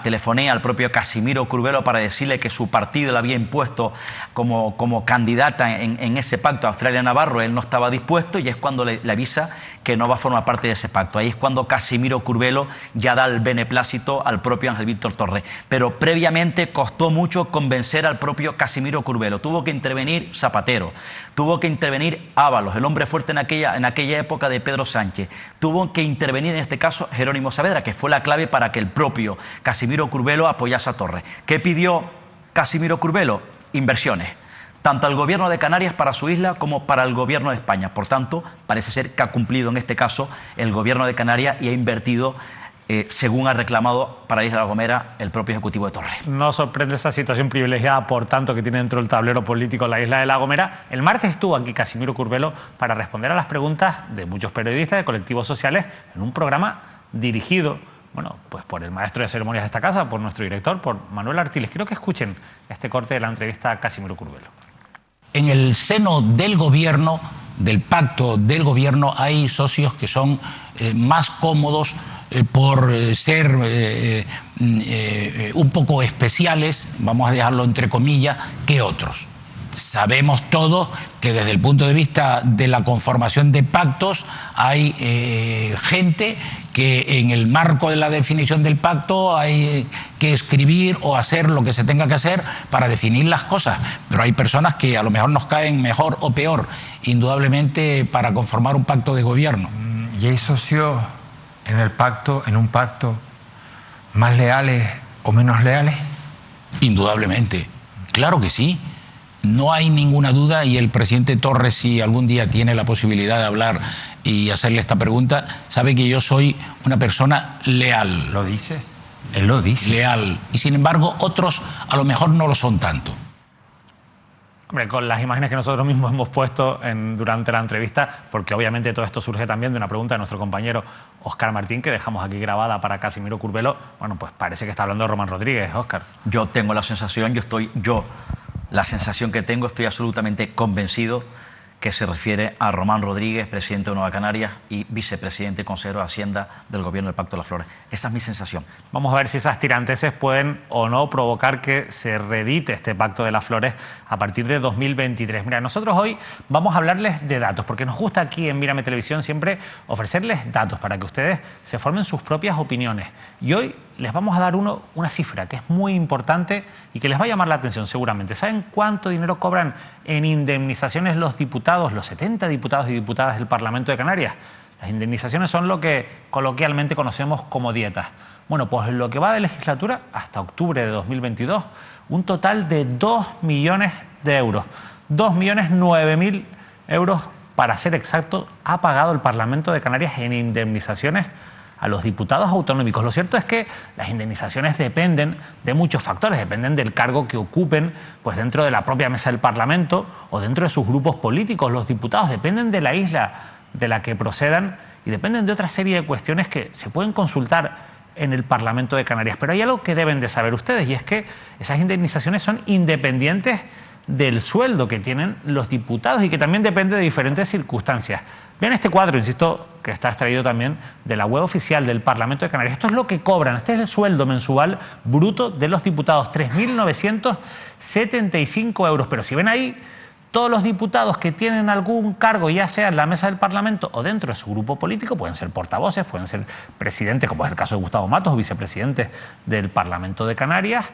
telefonea al propio Casimiro Curbelo para decirle que su partido le había impuesto como candidata en ese pacto a Australia Navarro. Él no estaba dispuesto y es cuando le avisa que no va a formar parte de ese pacto. Ahí es cuando Casimiro Curbelo ya da el beneplácito al propio Ángel Víctor Torres. Pero previamente costó mucho convencer al propio Casimiro Curbelo. Tuvo que intervenir Zapatero, tuvo que intervenir Ábalos, el hombre fuerte en aquella época de Pedro Sánchez. Tuvo que intervenir en este caso Jerónimo Saavedra, que fue la clave para que el propio Casimiro Curbelo apoyase a Torres. ¿Qué pidió Casimiro Curbelo? Inversiones, tanto al gobierno de Canarias para su isla como para el gobierno de España. Por tanto, parece ser que ha cumplido en este caso el gobierno de Canarias y ha invertido según ha reclamado para la isla de La Gomera el propio Ejecutivo de Torres. No sorprende esa situación privilegiada, por tanto, que tiene dentro del tablero político la isla de La Gomera. El martes estuvo aquí Casimiro Curbelo para responder a las preguntas de muchos periodistas de colectivos sociales en un programa dirigido, bueno, pues por el maestro de ceremonias de esta casa, por nuestro director, por Manuel Artiles. Quiero que escuchen este corte de la entrevista a Casimiro Curbelo. En el seno del gobierno, del pacto del gobierno, hay socios que son más cómodos por ser un poco especiales, vamos a dejarlo entre comillas, que otros. sabemos todos que desde el punto de vista de la conformación de pactos hay gente que en el marco de la definición del pacto hay que escribir o hacer lo que se tenga que hacer para definir las cosas, pero hay personas que a lo mejor nos caen mejor o peor, indudablemente, para conformar un pacto de gobierno. ¿Y hay socios en el pacto, en un pacto, más leales o menos leales? Indudablemente, claro que sí. No hay ninguna duda, y el presidente Torres, si algún día tiene la posibilidad de hablar y hacerle esta pregunta, sabe que yo soy una persona leal. ¿Lo dice? Él lo dice. Leal. Y sin embargo, otros a lo mejor no lo son tanto. Hombre, con las imágenes que nosotros mismos hemos puesto durante la entrevista, porque obviamente todo esto surge también de una pregunta de nuestro compañero Óscar Martín, que dejamos aquí grabada para Casimiro Curbelo. Bueno, pues parece que está hablando de Román Rodríguez, Óscar. Yo tengo la sensación, la sensación que tengo, estoy absolutamente convencido que se refiere a Román Rodríguez, presidente de Nueva Canarias y vicepresidente y consejero de Hacienda del Gobierno del Pacto de las Flores. Esa es mi sensación. Vamos a ver si esas tiranteses pueden o no provocar que se reedite este Pacto de las Flores a partir de 2023. Mira, nosotros hoy vamos a hablarles de datos, porque nos gusta aquí en Mírame Televisión siempre ofrecerles datos para que ustedes se formen sus propias opiniones. Y hoy les vamos a dar una cifra que es muy importante y que les va a llamar la atención seguramente. ¿Saben cuánto dinero cobran en indemnizaciones los diputados, los 70 diputados y diputadas del Parlamento de Canarias? Las indemnizaciones son lo que coloquialmente conocemos como dietas. Bueno, pues lo que va de legislatura hasta octubre de 2022, un total de 2 millones de euros. 2.009.000 euros, para ser exacto, ha pagado el Parlamento de Canarias en indemnizaciones a los diputados autonómicos. Lo cierto es que las indemnizaciones dependen de muchos factores, dependen del cargo que ocupen pues dentro de la propia mesa del Parlamento o dentro de sus grupos políticos. Los diputados dependen de la isla de la que procedan y dependen de otra serie de cuestiones que se pueden consultar en el Parlamento de Canarias. Pero hay algo que deben de saber ustedes, y es que esas indemnizaciones son independientes del sueldo que tienen los diputados y que también depende de diferentes circunstancias. Vean este cuadro, insisto, que está extraído también de la web oficial del Parlamento de Canarias. Esto es lo que cobran, este es el sueldo mensual bruto de los diputados, 3.975 euros. Pero si ven ahí, todos los diputados que tienen algún cargo, ya sea en la mesa del Parlamento o dentro de su grupo político, pueden ser portavoces, pueden ser presidentes, como es el caso de Gustavo Matos, o vicepresidentes del Parlamento de Canarias,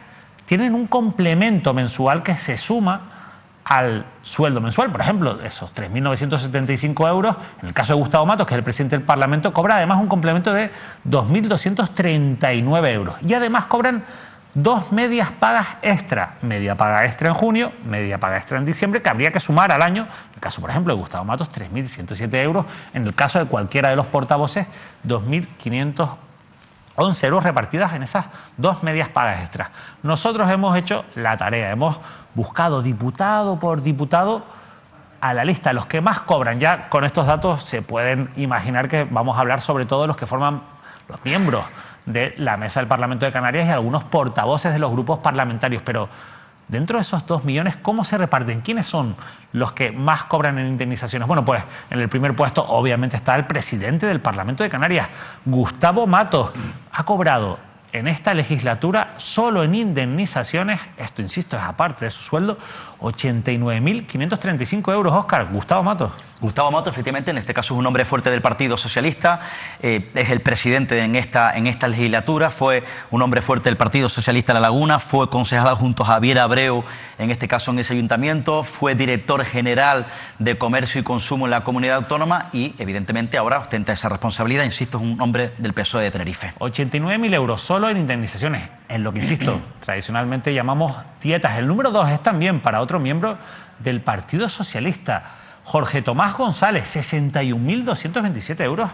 tienen un complemento mensual que se suma al sueldo mensual. Por ejemplo, esos 3.975 euros, en el caso de Gustavo Matos, que es el presidente del Parlamento, cobra además un complemento de 2.239 euros. Y además cobran 2 medias pagas extra, media paga extra en junio, media paga extra en diciembre, que habría que sumar al año. En el caso, por ejemplo, de Gustavo Matos, 3.107 euros. En el caso de cualquiera de los portavoces, 2.511 euros repartidas en esas 2 medias pagas extras. Nosotros hemos hecho la tarea, hemos buscado diputado por diputado a la lista, los que más cobran. Ya con estos datos se pueden imaginar que vamos a hablar sobre todo de los que forman los miembros de la mesa del Parlamento de Canarias y algunos portavoces de los grupos parlamentarios. Pero dentro de esos 2 millones, ¿cómo se reparten? ¿Quiénes son los que más cobran en indemnizaciones? Bueno, pues en el primer puesto obviamente está el presidente del Parlamento de Canarias, Gustavo Matos. Ha cobrado en esta legislatura, solo en indemnizaciones, esto insisto es aparte de su sueldo, 89.535 euros, Óscar. Gustavo Matos. Gustavo Matos, efectivamente, en este caso es un hombre fuerte del Partido Socialista, es el presidente en esta legislatura, fue un hombre fuerte del Partido Socialista de La Laguna, fue concejal junto a Javier Abreu, en este caso en ese ayuntamiento, fue director general de Comercio y Consumo en la Comunidad Autónoma y, evidentemente, ahora ostenta esa responsabilidad. Insisto, es un hombre del PSOE de Tenerife. 89.000 euros solo en indemnizaciones, en lo que, insisto, tradicionalmente llamamos dietas. El número 2 es también para otro miembro del Partido Socialista, Jorge Tomás González, 61.227 euros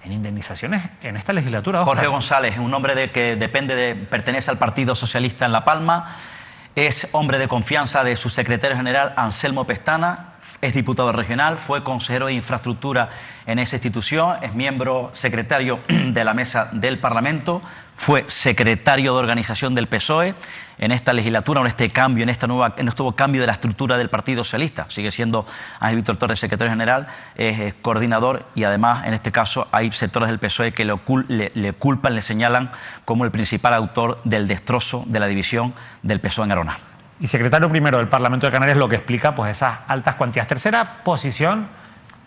en indemnizaciones en esta legislatura. Jorge González es un hombre que pertenece al Partido Socialista en La Palma, es hombre de confianza de su secretario general Anselmo Pestana, es diputado regional, fue consejero de infraestructura en esa institución, es miembro secretario de la mesa del Parlamento, fue secretario de organización del PSOE en esta legislatura, en este nuevo cambio de la estructura del Partido Socialista. Sigue siendo Ángel Víctor Torres secretario general, es coordinador y además en este caso hay sectores del PSOE que le culpan, le señalan como el principal autor del destrozo de la división del PSOE en Arona. y secretario primero del Parlamento de Canarias, lo que explica pues esas altas cuantías. Tercera posición,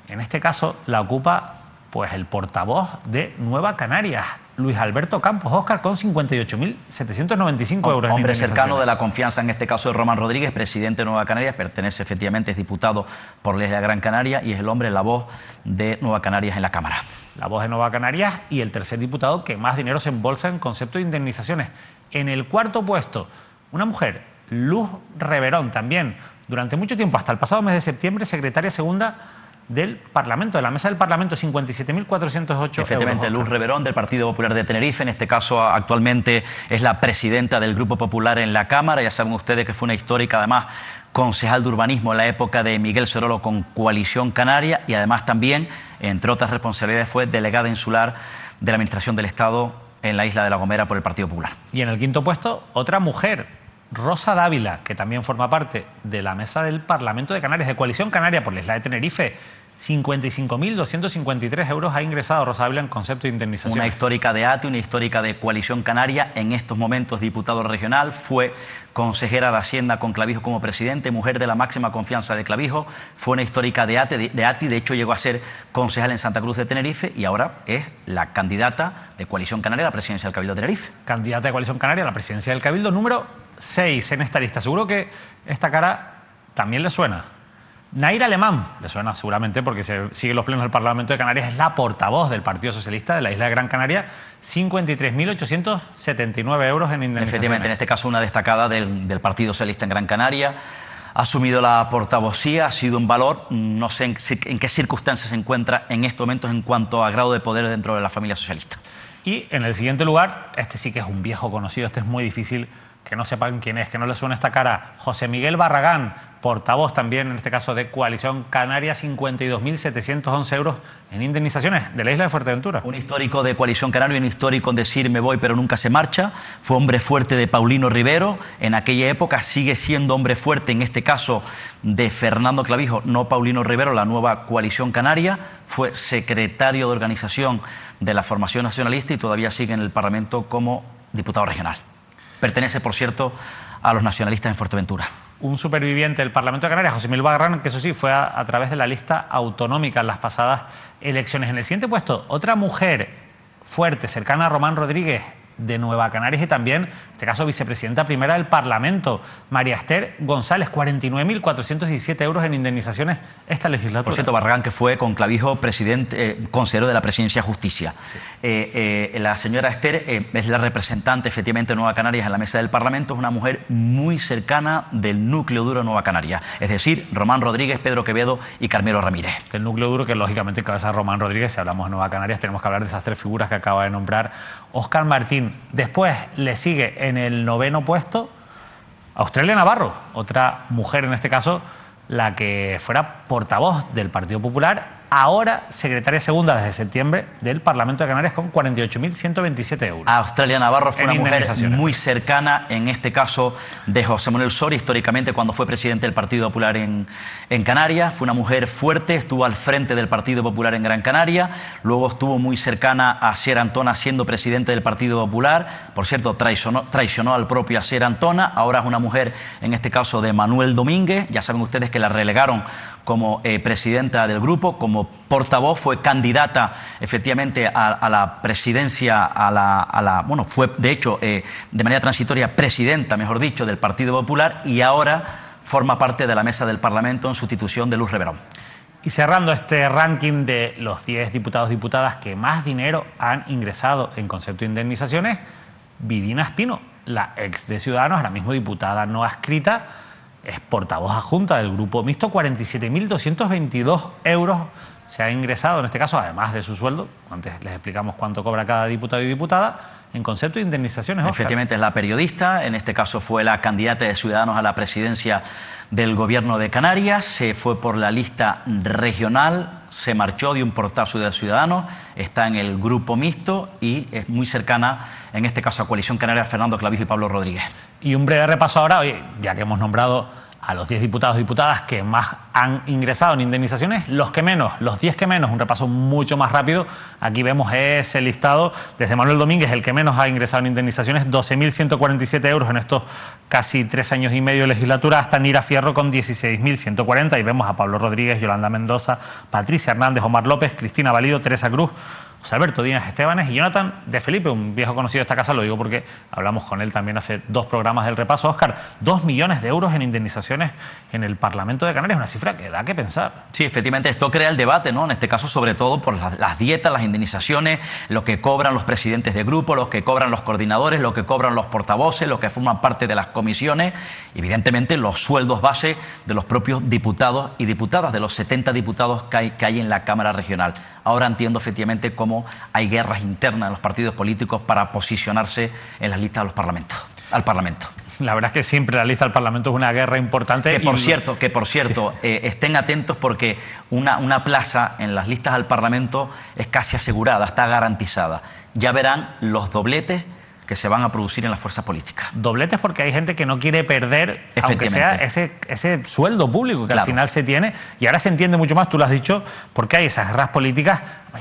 en este caso la ocupa pues el portavoz de Nueva Canarias, Luis Alberto Campos, Óscar, con 58.795 euros. Hombre cercano de la confianza, en este caso de Román Rodríguez, presidente de Nueva Canarias, pertenece efectivamente, es diputado por la Isla de Gran Canaria y es el hombre, la voz de Nueva Canarias en la Cámara. La voz de Nueva Canarias y el tercer diputado que más dinero se embolsa en concepto de indemnizaciones. En el cuarto puesto, una mujer, Luz Reverón, también durante mucho tiempo, hasta el pasado mes de septiembre, secretaria segunda del Parlamento, de la Mesa del Parlamento, 57.408 Efectivamente, euros. Luz Reverón, del Partido Popular de Tenerife, en este caso actualmente es la presidenta del Grupo Popular en la Cámara. Ya saben ustedes que fue una histórica, además, concejal de urbanismo en la época de Miguel Cerolo con Coalición Canaria y además también, entre otras responsabilidades, fue delegada insular de la Administración del Estado en la isla de La Gomera por el Partido Popular. Y en el quinto puesto, otra mujer, Rosa Dávila, que también forma parte de la Mesa del Parlamento de Canarias, de Coalición Canaria por la isla de Tenerife. 55.253 euros ha ingresado Rosa Dávila en concepto de indemnización. Una histórica de ATI, una histórica de Coalición Canaria, en estos momentos diputado regional, fue consejera de Hacienda con Clavijo como presidente, mujer de la máxima confianza de Clavijo, fue una histórica de ATI, de hecho llegó a ser concejal en Santa Cruz de Tenerife y ahora es la candidata de Coalición Canaria a la presidencia del Cabildo de Tenerife. Candidata de Coalición Canaria a la presidencia del Cabildo, número 6 en esta lista. Seguro que esta cara también le suena. Naira Alemán, le suena seguramente porque se sigue los plenos del Parlamento de Canarias, es la portavoz del Partido Socialista de la isla de Gran Canaria, 53.879 euros en indemnizaciones. Efectivamente, en este caso una destacada del Partido Socialista en Gran Canaria. Ha asumido la portavocía, ha sido un valor, no sé en qué circunstancias se encuentra en estos momentos en cuanto a grado de poder dentro de la familia socialista. Y en el siguiente lugar, este sí que es un viejo conocido, este es muy difícil que no sepan quién es, que no le suene esta cara, José Miguel Barragán, portavoz también, en este caso de Coalición Canaria, 52.711 euros en indemnizaciones de la isla de Fuerteventura. Un histórico de Coalición Canaria, un histórico en decir me voy pero nunca se marcha, fue hombre fuerte de Paulino Rivero, en aquella época sigue siendo hombre fuerte, en este caso de Fernando Clavijo, no Paulino Rivero, la nueva Coalición Canaria, fue secretario de organización de la formación nacionalista y todavía sigue en el Parlamento como diputado regional. Pertenece, por cierto, a los nacionalistas en Fuerteventura. Un superviviente del Parlamento de Canarias, José Miguel Barragán, que eso sí, fue a través de la lista autonómica en las pasadas elecciones. En el siguiente puesto, otra mujer fuerte, cercana a Román Rodríguez, de Nueva Canarias y también, en este caso, vicepresidenta primera del Parlamento, María Esther González, 49.417 euros en indemnizaciones esta legislatura. Por cierto, Barragán, que fue con Clavijo consejero de la Presidencia de Justicia. Sí. La señora Esther es la representante, efectivamente, de Nueva Canarias en la mesa del Parlamento, es una mujer muy cercana del núcleo duro de Nueva Canarias, es decir, Román Rodríguez, Pedro Quevedo y Carmelo Ramírez. El núcleo duro que lógicamente encabeza Román Rodríguez. Si hablamos de Nueva Canarias tenemos que hablar de esas tres figuras que acaba de nombrar Óscar Martín. Después le sigue en el noveno puesto Australia Navarro, otra mujer en este caso, la que fuera portavoz del Partido Popular, ahora secretaria segunda desde septiembre del Parlamento de Canarias con 48.127 euros. Australia Navarro fue una mujer muy cercana, en este caso, de José Manuel Soria, históricamente cuando fue presidente del Partido Popular en Canarias. Fue una mujer fuerte, estuvo al frente del Partido Popular en Gran Canaria, luego estuvo muy cercana a Asier Antona siendo presidente del Partido Popular. Por cierto, traicionó al propio Asier Antona. Ahora es una mujer, en este caso, de Manuel Domínguez. Ya saben ustedes que la relegaron como presidenta del grupo, como portavoz, fue candidata efectivamente a la presidencia, bueno, fue de hecho de manera transitoria presidenta, mejor dicho, del Partido Popular y ahora forma parte de la mesa del Parlamento en sustitución de Luz Reverón. Y cerrando este ranking de los 10 diputados y diputadas que más dinero han ingresado en concepto de indemnizaciones, Vidina Espino, la ex de Ciudadanos, ahora mismo diputada no adscrita, es portavoz adjunta del Grupo Mixto, 47.222 euros se ha ingresado, en este caso, además de su sueldo, antes les explicamos cuánto cobra cada diputado y diputada, en concepto de indemnizaciones. Óscar. Efectivamente es la periodista, en este caso fue la candidata de Ciudadanos a la presidencia del Gobierno de Canarias, se fue por la lista regional, se marchó de un portazo de Ciudadanos, está en el Grupo Mixto y es muy cercana, en este caso, a Coalición Canaria, Fernando Clavijo y Pablo Rodríguez. Y un breve repaso ahora, oye, ya que hemos nombrado a los 10 diputados y diputadas que más han ingresado en indemnizaciones, los que menos, los 10 que menos, un repaso mucho más rápido. Aquí vemos ese listado, desde Manuel Domínguez, el que menos ha ingresado en indemnizaciones, 12.147 euros en estos casi 3 años y medio de legislatura, hasta Nira Fierro con 16.140, y vemos a Pablo Rodríguez, Yolanda Mendoza, Patricia Hernández, Omar López, Cristina Valido, Teresa Cruz, José Alberto Díaz Estebanes y Jonathan de Felipe, un viejo conocido de esta casa, lo digo porque hablamos con él también hace 2 programas del repaso. Óscar, 2 millones de euros en indemnizaciones en el Parlamento de Canarias, una cifra que da que pensar. Sí, efectivamente, esto crea el debate, ¿no? En este caso, sobre todo por las dietas, las indemnizaciones, lo que cobran los presidentes de grupo, lo que cobran los coordinadores, lo que cobran los portavoces, lo que forman parte de las comisiones, y evidentemente los sueldos base de los propios diputados y diputadas, de los 70 diputados que hay en la Cámara Regional. Ahora entiendo efectivamente cómo hay guerras internas en los partidos políticos para posicionarse en las listas de los parlamentos, al Parlamento. La verdad es que siempre la lista del Parlamento es una guerra importante. Que por cierto, sí. Estén atentos porque una plaza en las listas al Parlamento es casi asegurada, está garantizada. Ya verán los dobletes que se van a producir en las fuerzas políticas. Dobletes porque hay gente que no quiere perder, aunque sea ese sueldo público que al final se tiene, y ahora se entiende mucho más, tú lo has dicho, porque hay esas guerras políticas,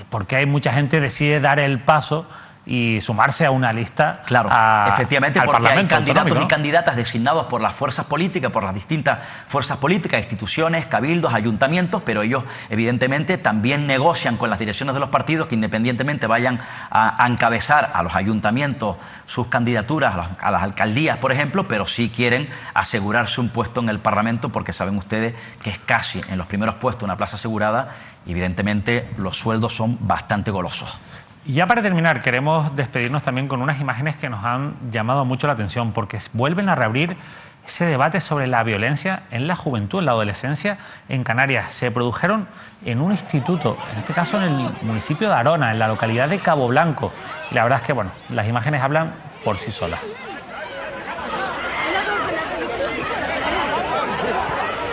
porque hay mucha gente que decide dar el paso y sumarse a una lista. Claro, efectivamente, al porque hay candidatos, ¿no?, y candidatas designados por las fuerzas políticas, por las distintas fuerzas políticas, instituciones, cabildos, ayuntamientos, pero ellos evidentemente también negocian con las direcciones de los partidos que independientemente vayan a encabezar a los ayuntamientos sus candidaturas, a las alcaldías, por ejemplo, pero sí quieren asegurarse un puesto en el Parlamento porque saben ustedes que es casi en los primeros puestos una plaza asegurada y evidentemente los sueldos son bastante golosos. Y ya para terminar, queremos despedirnos también con unas imágenes que nos han llamado mucho la atención, porque vuelven a reabrir ese debate sobre la violencia en la juventud, en la adolescencia en Canarias. Se produjeron en un instituto, en este caso en el municipio de Arona, en la localidad de Cabo Blanco. Y la verdad es que, bueno, las imágenes hablan por sí solas.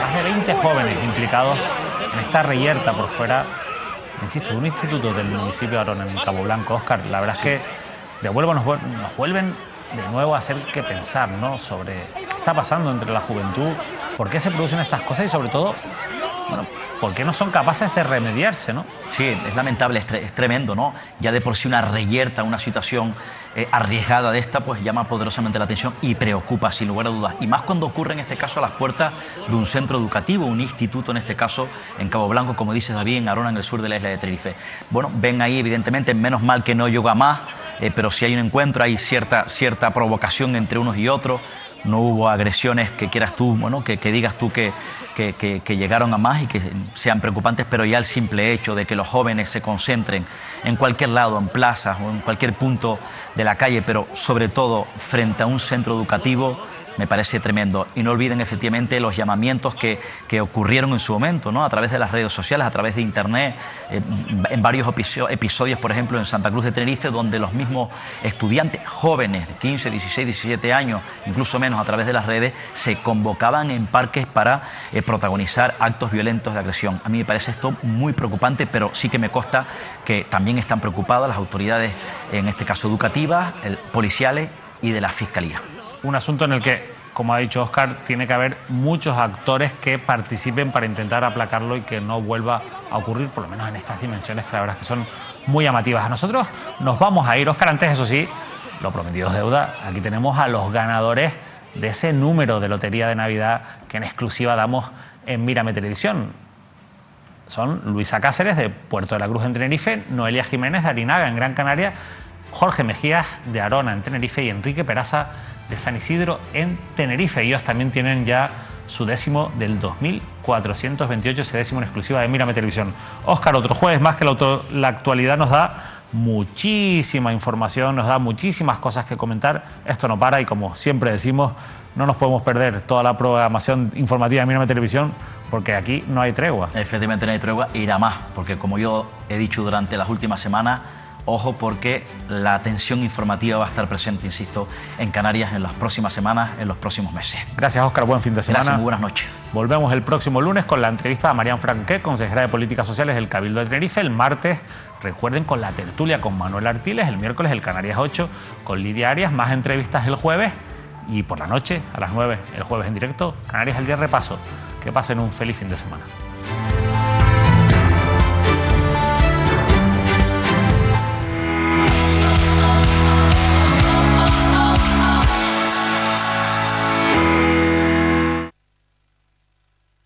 Más de 20 jóvenes implicados en esta reyerta por fuera, insisto, un instituto del municipio de Arona, en Cabo Blanco. Óscar, la verdad es que nos vuelven de nuevo a hacer que pensar, ¿no?, sobre qué está pasando entre la juventud, por qué se producen estas cosas y sobre todo, bueno, por qué no son capaces de remediarse, ¿no? Sí, es lamentable, es tremendo, ¿no? Ya de por sí una reyerta, una situación arriesgada de esta, pues llama poderosamente la atención y preocupa, sin lugar a dudas. Y más cuando ocurre, en este caso, a las puertas de un centro educativo, un instituto, en este caso, en Cabo Blanco, como dices, David, en Arona, en el sur de la isla de Tenerife. Bueno, ven ahí, evidentemente, menos mal que no llega más, pero si hay un encuentro, hay cierta provocación entre unos y otros. No hubo agresiones que quieras tú, bueno, que digas tú que llegaron a más y que sean preocupantes, pero ya el simple hecho de que los jóvenes se concentren en cualquier lado, en plazas o en cualquier punto de la calle, pero sobre todo frente a un centro educativo, me parece tremendo. Y no olviden efectivamente los llamamientos que ocurrieron en su momento, ¿no?, a través de las redes sociales, a través de internet, en varios episodios, por ejemplo, en Santa Cruz de Tenerife, donde los mismos estudiantes jóvenes de 15, 16, 17 años, incluso menos, a través de las redes, se convocaban en parques para protagonizar actos violentos de agresión. A mí me parece esto muy preocupante, pero sí que me consta que también están preocupadas las autoridades, en este caso educativas, policiales y de la Fiscalía. Un asunto en el que, como ha dicho Óscar, tiene que haber muchos actores que participen para intentar aplacarlo y que no vuelva a ocurrir, por lo menos en estas dimensiones que la verdad es que son muy llamativas. A nosotros nos vamos a ir, Óscar, antes, eso sí, lo prometido es deuda. Aquí tenemos a los ganadores de ese número de Lotería de Navidad que en exclusiva damos en Mírame Televisión. Son Luisa Cáceres, de Puerto de la Cruz, en Tenerife, Noelia Jiménez, de Arinaga, en Gran Canaria, Jorge Mejías, de Arona, en Tenerife, y Enrique Peraza, de San Isidro, en Tenerife. Ellos también tienen ya su décimo del 2428, ese décimo en exclusiva de Mírame Televisión. Óscar, otro jueves más que la actualidad nos da muchísima información, nos da muchísimas cosas que comentar. Esto no para y, como siempre decimos, no nos podemos perder toda la programación informativa de Mírame Televisión, porque aquí no hay tregua. Efectivamente no hay tregua, irá más, porque como yo he dicho durante las últimas semanas, ojo, porque la atención informativa va a estar presente, insisto, en Canarias en las próximas semanas, en los próximos meses. Gracias, Óscar. Buen fin de semana. Gracias, muy buenas noches. Volvemos el próximo lunes con la entrevista a Marian Franquet, consejera de Políticas Sociales del Cabildo de Tenerife. El martes, recuerden, con la tertulia con Manuel Artiles. El miércoles, el Canarias 8 con Lidia Arias. Más entrevistas el jueves. y por la noche, a las 9, el jueves en directo, Canarias al Día Repaso. Que pasen un feliz fin de semana.